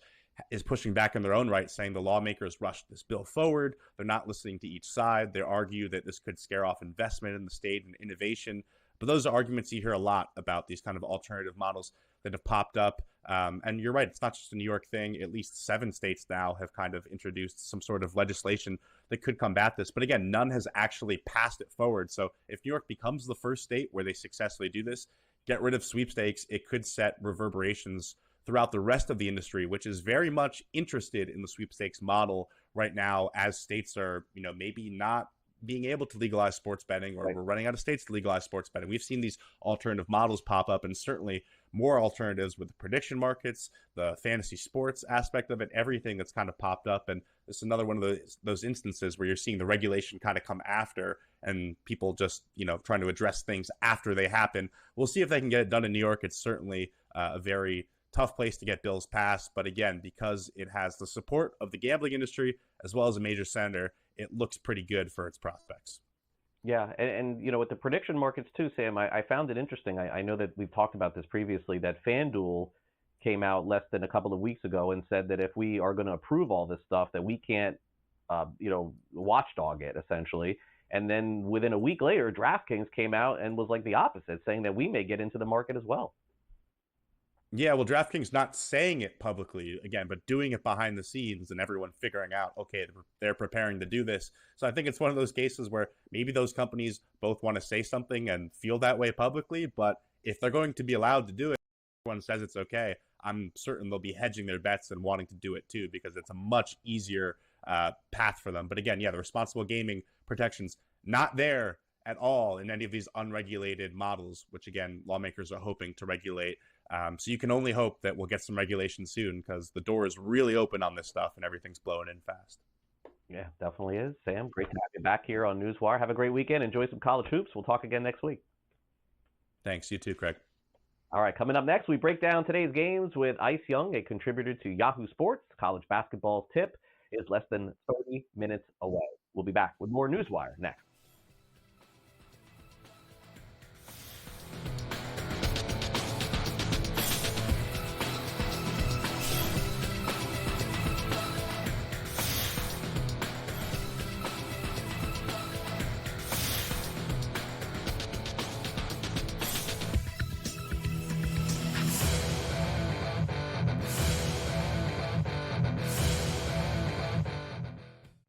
M: pushing back in their own right, saying the lawmakers rushed this bill forward. They're not listening to each side. They argue that this could scare off investment in the state and innovation. But those are arguments you hear a lot about these kind of alternative models that have popped up. And you're right, it's not just a New York thing. At least 7 states now have kind of introduced some sort of legislation that could combat this. But again, none has actually passed it forward. So if New York becomes the first state where they successfully do this, get rid of sweepstakes, it could set reverberations throughout the rest of the industry, which is very much interested in the sweepstakes model right now, as states are, maybe not being able to legalize sports betting, or we're running out of states to legalize sports betting. We've seen these alternative models pop up, and certainly more alternatives with the prediction markets, the fantasy sports aspect of it, everything that's kind of popped up. And this is another one of those instances where you're seeing the regulation kind of come after, and people just, trying to address things after they happen. We'll see if they can get it done in New York. It's certainly a very tough place to get bills passed. But again, because it has the support of the gambling industry as well as a major senator, it looks pretty good for its prospects.
G: Yeah, and with the prediction markets too, Sam, I found it interesting. I know that we've talked about this previously, that FanDuel came out less than a couple of weeks ago and said that if we are going to approve all this stuff, that we can't, watchdog it, essentially. And then within a week later, DraftKings came out and was like the opposite, saying that we may get into the market as well.
M: Yeah, well, DraftKings not saying it publicly, again, but doing it behind the scenes and everyone figuring out, okay, they're preparing to do this. So I think it's one of those cases where maybe those companies both want to say something and feel that way publicly, but if they're going to be allowed to do it, everyone says it's okay, I'm certain they'll be hedging their bets and wanting to do it too, because it's a much easier path for them. But again, yeah, the responsible gaming protections not there at all in any of these unregulated models, which again, lawmakers are hoping to regulate. So you can only hope that we'll get some regulation soon, because the door is really open on this stuff and everything's blowing in fast.
G: Yeah, definitely is. Sam, great to have you back here on NewsWire. Have a great weekend. Enjoy some college hoops. We'll talk again next week.
M: Thanks. You too, Craig.
G: All right, coming up next, we break down today's games with Ice Young, a contributor to Yahoo Sports. College basketball's tip is less than 30 minutes away. We'll be back with more NewsWire next.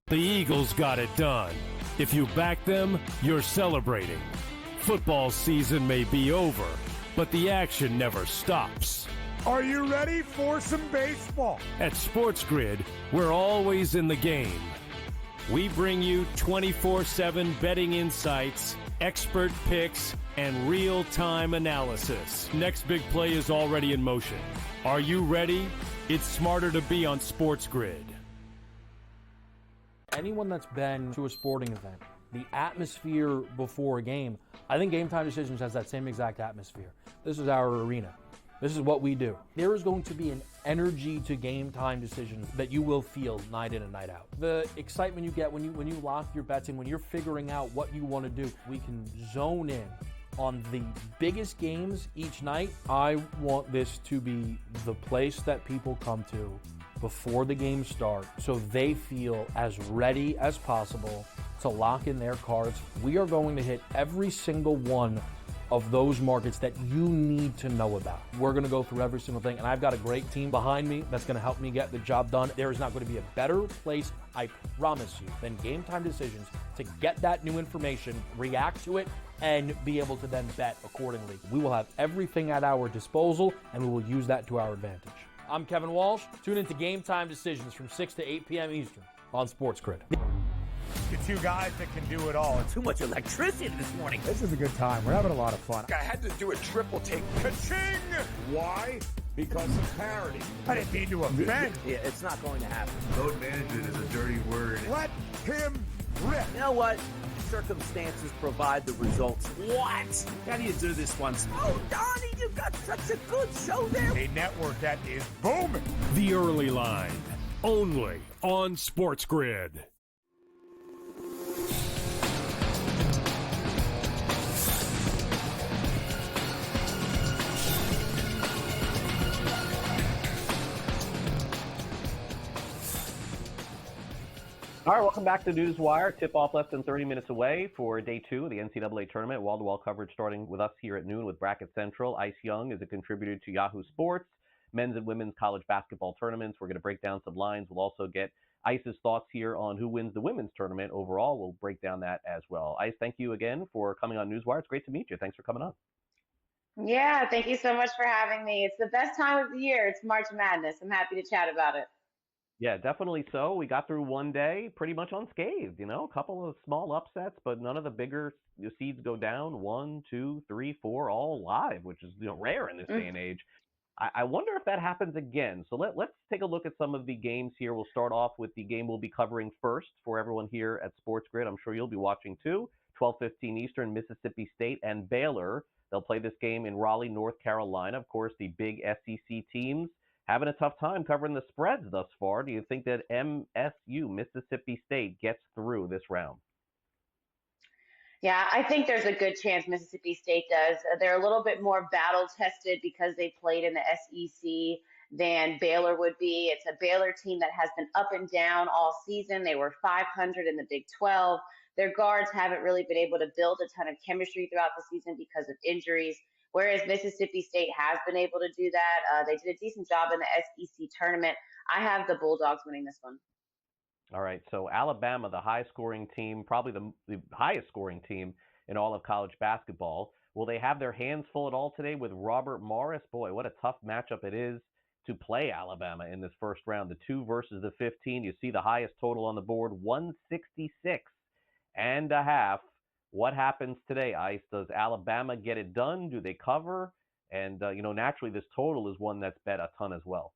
A: The Eagles got it done. If you back them, you're celebrating. Football season may be over, but the action never stops.
C: Are you ready for some baseball?
A: At SportsGrid, we're always in the game. We bring you 24/7 betting insights, expert picks, and real-time analysis. Next big play is already in motion. Are you ready? It's smarter to be on SportsGrid.
B: Anyone that's been to a sporting event, the atmosphere before a game, I think Game Time Decisions has that same exact atmosphere. This is our arena. This is what we do. There is going to be an energy to Game Time Decisions that you will feel night in and night out. The excitement you get when you lock your bets in, when you're figuring out what you want to do, we can zone in on the biggest games each night. I want this to be the place that people come to before the games start, so they feel as ready as possible to lock in their cards. We are going to hit every single one of those markets that you need to know about. We're going to go through every single thing, and I've got a great team behind me that's going to help me get the job done. There is not going to be a better place, I promise you, than Game Time Decisions to get that new information, react to it, and be able to then bet accordingly. We will have everything at our disposal, and we will use that to our advantage. I'm Kevin Walsh. Tune into Game Time Decisions from 6 to 8 p.m. Eastern on SportsGrid.
C: The two guys that can do it all.
D: Too much electricity this morning.
E: This is a good time. We're having a lot of fun.
C: I had to do a triple take. Ka-ching! Why? Because of parity. I didn't mean to offend.
D: Yeah, it's not going to happen.
F: Load management is a dirty word.
C: Let him rip.
D: You know what? Circumstances provide the results. What? How do you do this once? Oh, Donnie, you got such a good show there.
C: A network that is booming.
A: The Early Line, only on SportsGrid.
G: All right, welcome back to NewsWire. Tip-off less than 30 minutes away for Day 2 of the NCAA Tournament. Wall-to-wall coverage starting with us here at noon with Bracket Central. Ice Young is a contributor to Yahoo Sports, men's and women's college basketball tournaments. We're going to break down some lines. We'll also get Ice's thoughts here on who wins the women's tournament overall. We'll break down that as well. Ice, thank you again for coming on NewsWire. It's great to meet you. Thanks for coming on.
N: Yeah, thank you so much for having me. It's the best time of the year. It's March Madness. I'm happy to chat about it.
G: Yeah, definitely so. We got through one day pretty much unscathed, a couple of small upsets, but none of the bigger seeds go down. 1, 2, 3, 4, all live, which is rare in this day and age. I wonder if that happens again. So let's take a look at some of the games here. We'll start off with the game we'll be covering first for everyone here at SportsGrid. I'm sure you'll be watching too. 12:15 Eastern, Mississippi State and Baylor. They'll play this game in Raleigh, North Carolina. Of course, the big SEC teams having a tough time covering the spreads thus far. Do you think that MSU, Mississippi State, gets through this round?
N: Yeah, I think there's a good chance Mississippi State does. They're a little bit more battle tested because they played in the SEC than Baylor would be. It's a Baylor team that has been up and down all season. They were 500 in the Big 12. Their guards haven't really been able to build a ton of chemistry throughout the season because of injuries, whereas Mississippi State has been able to do that. They did a decent job in the SEC tournament. I have the Bulldogs winning this one.
G: All right, so Alabama, the high-scoring team, probably the highest-scoring team in all of college basketball. Will they have their hands full at all today with Robert Morris? Boy, what a tough matchup it is to play Alabama in this first round. The 2 versus the 15. You see the highest total on the board, 166.5. What happens today, Ice? Does Alabama get it done? Do they cover? And, naturally, this total is one that's bet a ton as well.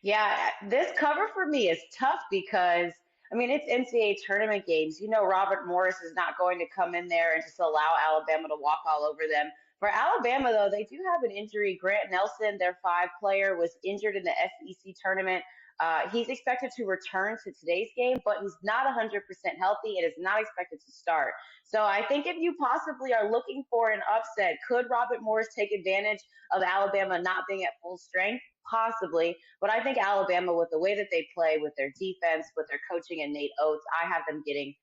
N: Yeah, this cover for me is tough because, it's NCAA tournament games. Robert Morris is not going to come in there and just allow Alabama to walk all over them. For Alabama, though, they do have an injury. Grant Nelson, their 5 player, was injured in the SEC tournament. He's expected to return to today's game, but he's not 100% healthy and is not expected to start. So I think if you possibly are looking for an upset, could Robert Morris take advantage of Alabama not being at full strength? Possibly. But I think Alabama, with the way that they play, with their defense, with their coaching and Nate Oates, I have them getting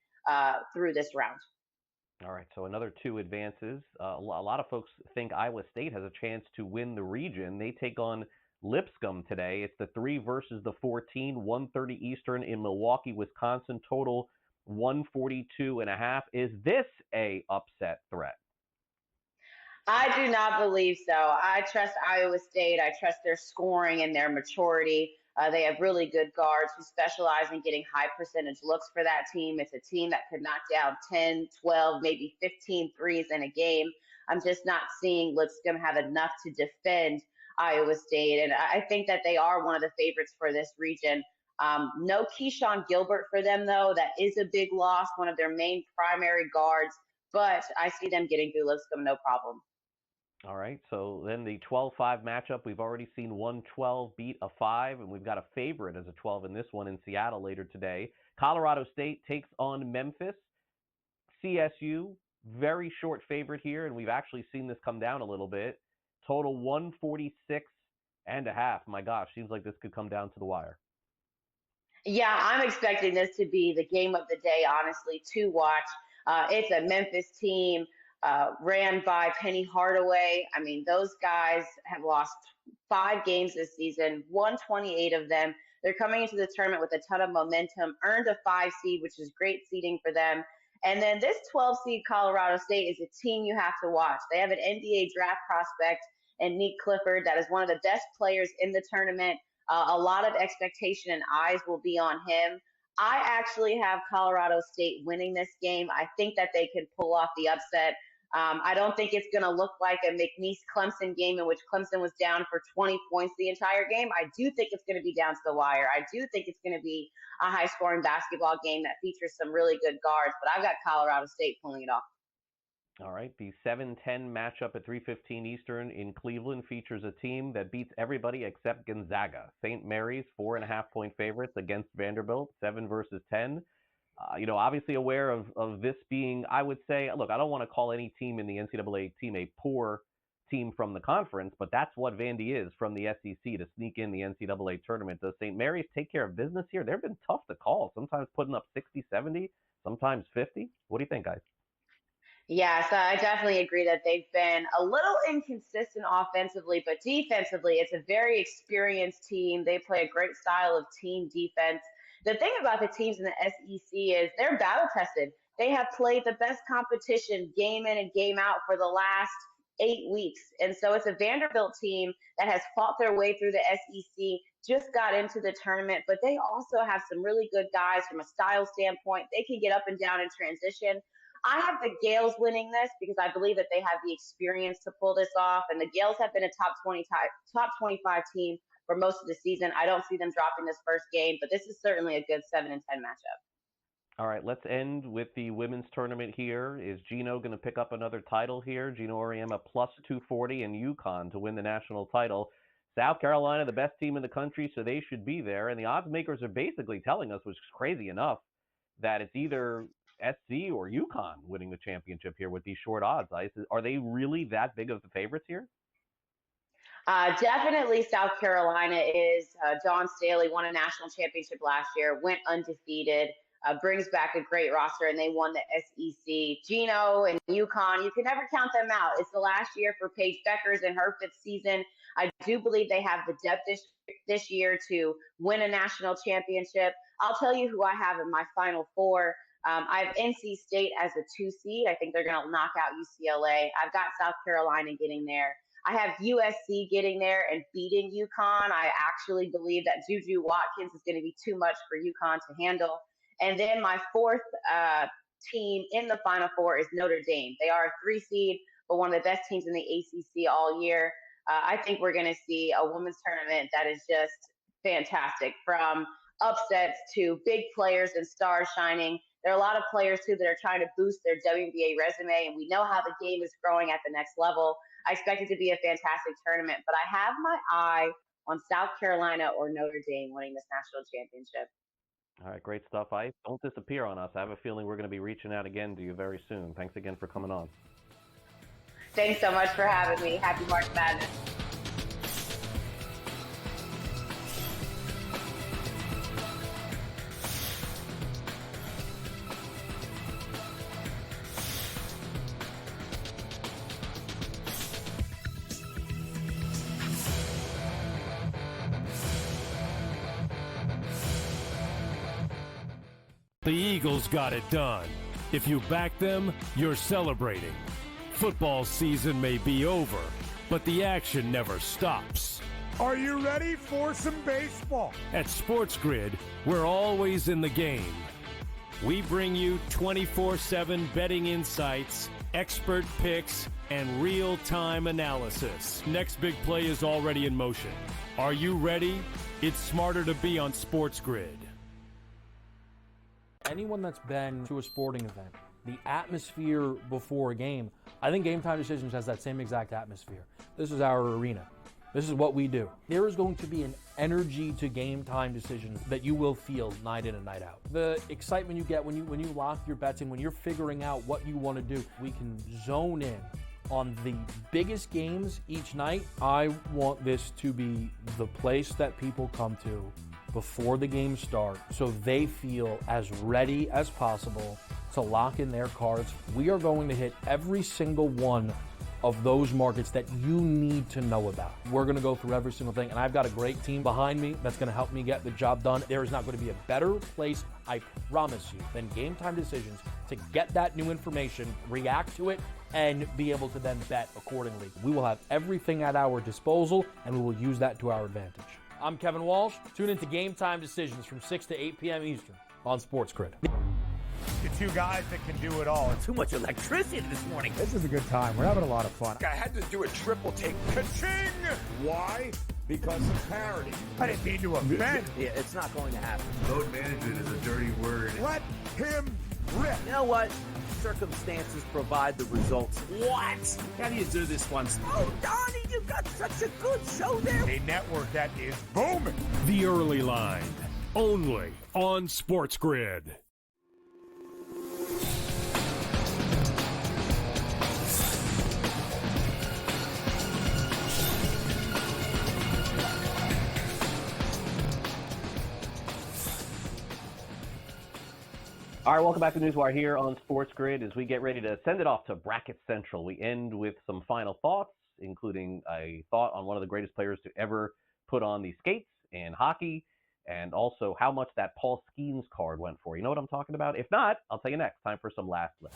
N: through this round.
G: All right, so another 2 advances. A lot of folks think Iowa State has a chance to win the region. They take on Lipscomb today. It's the 3 versus the 14, 1:30 Eastern in Milwaukee, Wisconsin. Total 142.5. Is this a upset threat?
N: I do not believe so. I trust Iowa State. I trust their scoring and their maturity. They have really good guards who specialize in getting high percentage looks for that team. It's a team that could knock down 10, 12, maybe 15 threes in a game. I'm just not seeing Lipscomb have enough to defend Iowa State. And I think that they are one of the favorites for this region. No Keyshawn Gilbert for them, though. That is a big loss, one of their main primary guards. But I see them getting through Lipscomb, no problem.
G: All right, so then the 12-5 matchup, we've already seen 112 beat a 5, and we've got a favorite as a 12 in this one in Seattle later today. Colorado State takes on Memphis. CSU, very short favorite here, and we've actually seen this come down a little bit. Total 146.5. My gosh, seems like this could come down to the wire.
N: Yeah, I'm expecting this to be the game of the day, honestly, to watch. It's a Memphis team ran by Penny Hardaway. Those guys have lost 5 games this season, won 28 of them. They're coming into the tournament with a ton of momentum, earned a 5 seed, which is great seeding for them. And then this 12 seed Colorado State is a team you have to watch. They have an NBA draft prospect and Nick Clifford that is one of the best players in the tournament. A lot of expectation and eyes will be on him. I actually have Colorado State winning this game. I think that they can pull off the upset. I don't think it's going to look like a McNeese-Clemson game in which Clemson was down for 20 points the entire game. I do think it's going to be down to the wire. I do think it's going to be a high-scoring basketball game that features some really good guards, but I've got Colorado State pulling it off.
G: All right, the 7-10 matchup at 3:15 Eastern in Cleveland features a team that beats everybody except Gonzaga. St. Mary's 4.5-point favorites against Vanderbilt, 7 versus 10. Obviously aware of this being, I would say, look, I don't want to call any team in the NCAA team a poor team from the conference, but that's what Vandy is from the SEC to sneak in the NCAA tournament. Does St. Mary's take care of business here? They've been tough to call, sometimes putting up 60, 70, sometimes 50. What do you think, guys?
N: Yeah, so I definitely agree that they've been a little inconsistent offensively, but defensively, it's a very experienced team. They play a great style of team defense. The thing about the teams in the SEC is they're battle tested. They have played the best competition game in and game out for the last 8 weeks. And so it's a Vanderbilt team that has fought their way through the SEC just got into the tournament, but they also have some really good guys from a style standpoint. They can get up and down in transition. I have the Gales winning this because I believe that they have the experience to pull this off, and the Gales have been a top 25 team for most of the season. I don't see them dropping this first game, but this is certainly a good 7-10 matchup.
G: All right, let's end with the women's tournament here. Is Gino going to pick up another title here? Gino Auriemma plus 240 and UConn to win the national title. South Carolina, the best team in the country, so they should be there. And the odds makers are basically telling us, which is crazy enough, that it's either SC or UConn winning the championship here with these short odds. Are they really that big of the favorites here?
N: Definitely South Carolina is. Dawn Staley won a national championship last year, went undefeated, brings back a great roster, and they won the SEC. Gino and UConn, you can never count them out. It's the last year for Paige Beckers in her 5th season. I do believe they have the depth this year to win a national championship. I'll tell you who I have in my Final Four. I have NC State as a 2 seed. I think they're going to knock out UCLA. I've got South Carolina getting there. I have USC getting there and beating UConn. I actually believe that Juju Watkins is going to be too much for UConn to handle. And then my 4th team in the Final Four is Notre Dame. They are a 3 seed, but one of the best teams in the ACC all year. I think we're going to see a women's tournament that is just fantastic, from upsets to big players and stars shining. There are a lot of players, too, that are trying to boost their WNBA resume, and we know how the game is growing at the next level. I expect it to be a fantastic tournament, but I have my eye on South Carolina or Notre Dame winning this national championship.
G: All right, great stuff, Ice. Don't disappear on us. I have a feeling we're going to be reaching out again to you very soon. Thanks again for coming on.
N: Thanks so much for having me. Happy March Madness.
A: The Eagles got it done. If you back them, you're celebrating. Football season may be over, but the action never stops.
C: Are you ready for some baseball?
A: At SportsGrid, we're always in the game. We bring you 24/7 betting insights, expert picks, and real-time analysis. Next big play is already in motion. Are you ready? It's smarter to be on SportsGrid.
B: Anyone that's been to a sporting event, the atmosphere before a game, I think Game Time Decisions has that same exact atmosphere. This is our arena. This is what we do. There is going to be an energy to Game Time Decisions that you will feel night in and night out. The excitement you get when you lock your bets in, when you're figuring out what you want to do, we can zone in on the biggest games each night. I want this to be the place that people come to before the games start, so they feel as ready as possible to lock in their cards. We are going to hit every single one of those markets that you need to know about. We're going to go through every single thing, and I've got a great team behind me that's going to help me get the job done. There is not going to be a better place, I promise you, than Game Time Decisions to get that new information, react to it, and be able to then bet accordingly. We will have everything at our disposal, and we will use that to our advantage. I'm Kevin Walsh. Tune into Game Time Decisions from 6 to 8 p.m. Eastern on SportsGrid.
C: The 2 guys that can do it all.
D: Too much electricity this morning.
E: This is a good time. We're having a lot of fun.
C: I had to do a triple take. Ka-ching! Why? Because of parity. I didn't mean to offend.
D: Yeah, it's not going to happen.
F: Load management is a dirty word.
C: Let him rip.
D: You know what? Circumstances provide the results. What? How do you do this one? Oh, Donnie, you got such a good show there.
C: A network that is booming.
A: The Early Line, only on SportsGrid.
G: All right, welcome back to NewsWire here on SportsGrid. As we get ready to send it off to Bracket Central, we end with some final thoughts, including a thought on one of the greatest players to ever put on the skates in hockey, and also how much that Paul Skeens card went for. You know what I'm talking about? If not, I'll tell you next. Time for some last lift.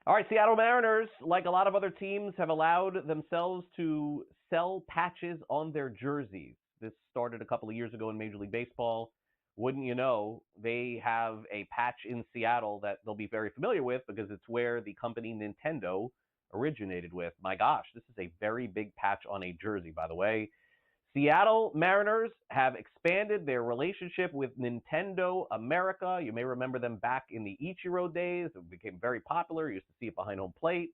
G: All right, Seattle Mariners, like a lot of other teams, have allowed themselves to sell patches on their jerseys. This started a couple of years ago in Major League Baseball. Wouldn't you know, they have a patch in Seattle that they'll be very familiar with because it's where the company Nintendo originated with. My gosh, this is a very big patch on a jersey, by the way. Seattle Mariners have expanded their relationship with Nintendo America. You may remember them back in the Ichiro days. It became very popular. You used to see it behind home plate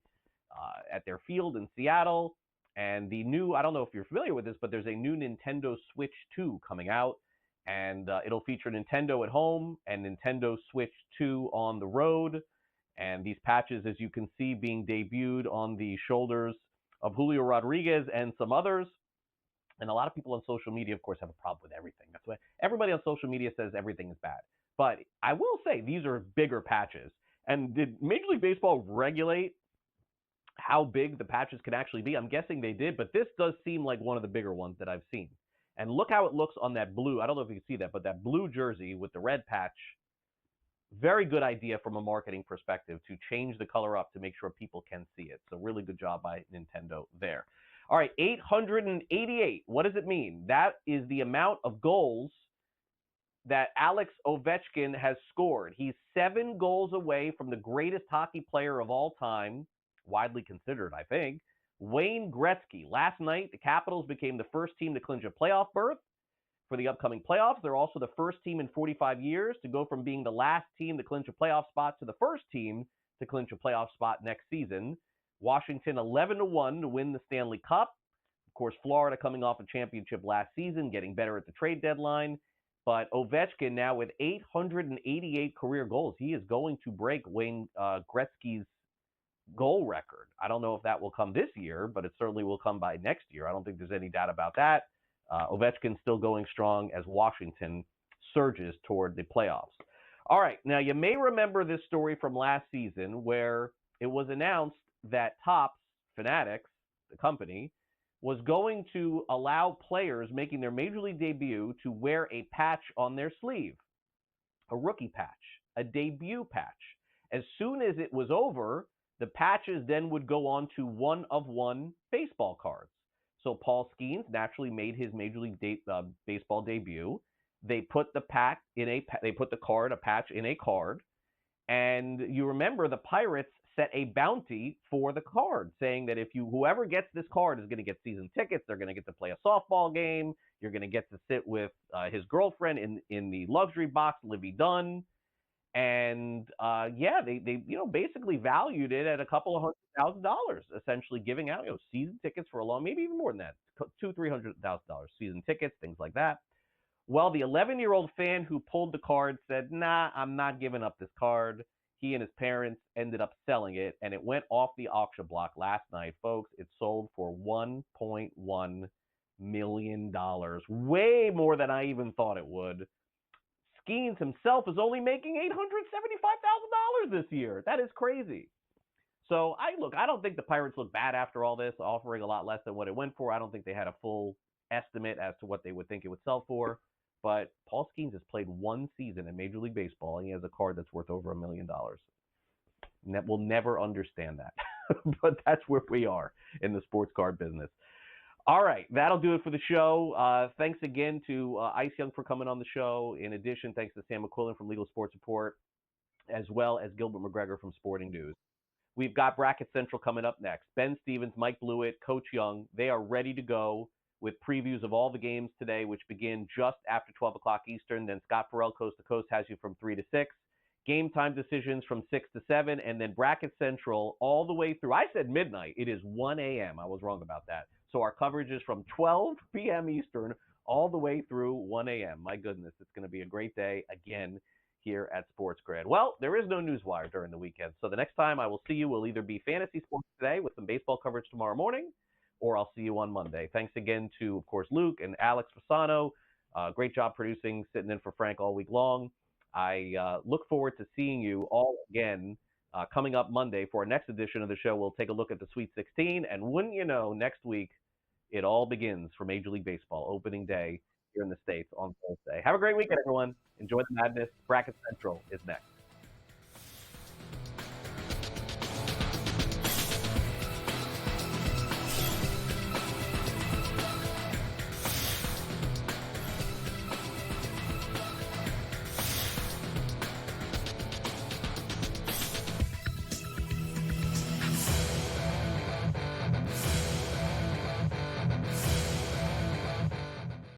G: at their field in Seattle. And the new, I don't know if you're familiar with this, but there's a new Nintendo Switch 2 coming out. And it'll feature Nintendo at home and Nintendo Switch 2 on the road. And these patches, as you can see, being debuted on the shoulders of Julio Rodriguez and some others. And a lot of people on social media, of course, have a problem with everything. That's why everybody on social media says everything is bad. But I will say these are bigger patches. And did Major League Baseball regulate how big the patches can actually be? I'm guessing they did, but this does seem like one of the bigger ones that I've seen. And look how it looks on that blue. I don't know if you can see that, but that blue jersey with the red patch, very good idea from a marketing perspective to change the color up to make sure people can see it. So really good job by Nintendo there. All right, 888. What does it mean? That is the amount of goals that Alex Ovechkin has scored. He's 7 goals away from the greatest hockey player of all time, widely considered, I think, Wayne Gretzky. Last night, the Capitals became the first team to clinch a playoff berth for the upcoming playoffs. They're also the first team in 45 years to go from being the last team to clinch a playoff spot to the first team to clinch a playoff spot next season. Washington 11-1 to win the Stanley Cup. Of course, Florida coming off a championship last season, getting better at the trade deadline. But Ovechkin now with 888 career goals. He is going to break Wayne Gretzky's goal record. I don't know if that will come this year, but it certainly will come by next year. I don't think there's any doubt about that. Ovechkin still going strong as Washington surges toward the playoffs. All right, now you may remember this story from last season where it was announced that Topps Fanatics, the company, was going to allow players making their major league debut to wear a patch on their sleeve, a rookie patch, a debut patch. As soon as it was over, the patches then would go on to one-of-one baseball cards. So Paul Skeens naturally made his major league baseball debut. They put the patch in a patch in a card, and you remember the Pirates set a bounty for the card, saying that whoever gets this card is going to get season tickets. They're going to get to play a softball game. You're going to get to sit with his girlfriend in the luxury box, Livy Dunn. And they basically valued it at a couple of $100,000, essentially giving out season tickets for a long, maybe even more than that, $200,000-$300,000 season tickets, things like that. Well, the 11-year-old fan who pulled the card said, "Nah, I'm not giving up this card." He and his parents ended up selling it, and it went off the auction block last night, folks. It sold for $1.1 million, way more than I even thought it would. Skeens himself is only making $875,000 this year. That is crazy. So I don't think the Pirates look bad after all this, offering a lot less than what it went for. I don't think they had a full estimate as to what they would think it would sell for. But Paul Skeens has played one season in Major League Baseball, and he has a card that's worth over $1 million. We'll never understand that. But that's where we are in the sports card business. All right, that'll do it for the show. Thanks again to Ice Young for coming on the show. In addition, thanks to Sam McQuillan from Legal Sports Report, as well as Gilbert McGregor from Sporting News. We've got Bracket Central coming up next. Ben Stevens, Mike Blewett, Coach Young, they are ready to go with previews of all the games today, which begin just after 12 o'clock Eastern. Then Scott Farrell, Coast to Coast, has you from 3 to 6. Game time decisions from 6 to 7. And then Bracket Central all the way through. I said midnight. It is 1 a.m. I was wrong about that. So our coverage is from 12 p.m. Eastern all the way through 1 a.m. My goodness, it's going to be a great day again here at SportsGrid. Well, there is no NewsWire during the weekend. So the next time I will see you will either be Fantasy Sports Today with some baseball coverage tomorrow morning, or I'll see you on Monday. Thanks again to, of course, Luke and Alex Fasano. Great job producing, sitting in for Frank all week long. I look forward to seeing you all again coming up Monday for our next edition of the show. We'll take a look at the Sweet 16. And wouldn't you know, next week, it all begins for Major League Baseball, opening day here in the States on Thursday. Have a great weekend, everyone. Enjoy the madness. Bracket Central is next.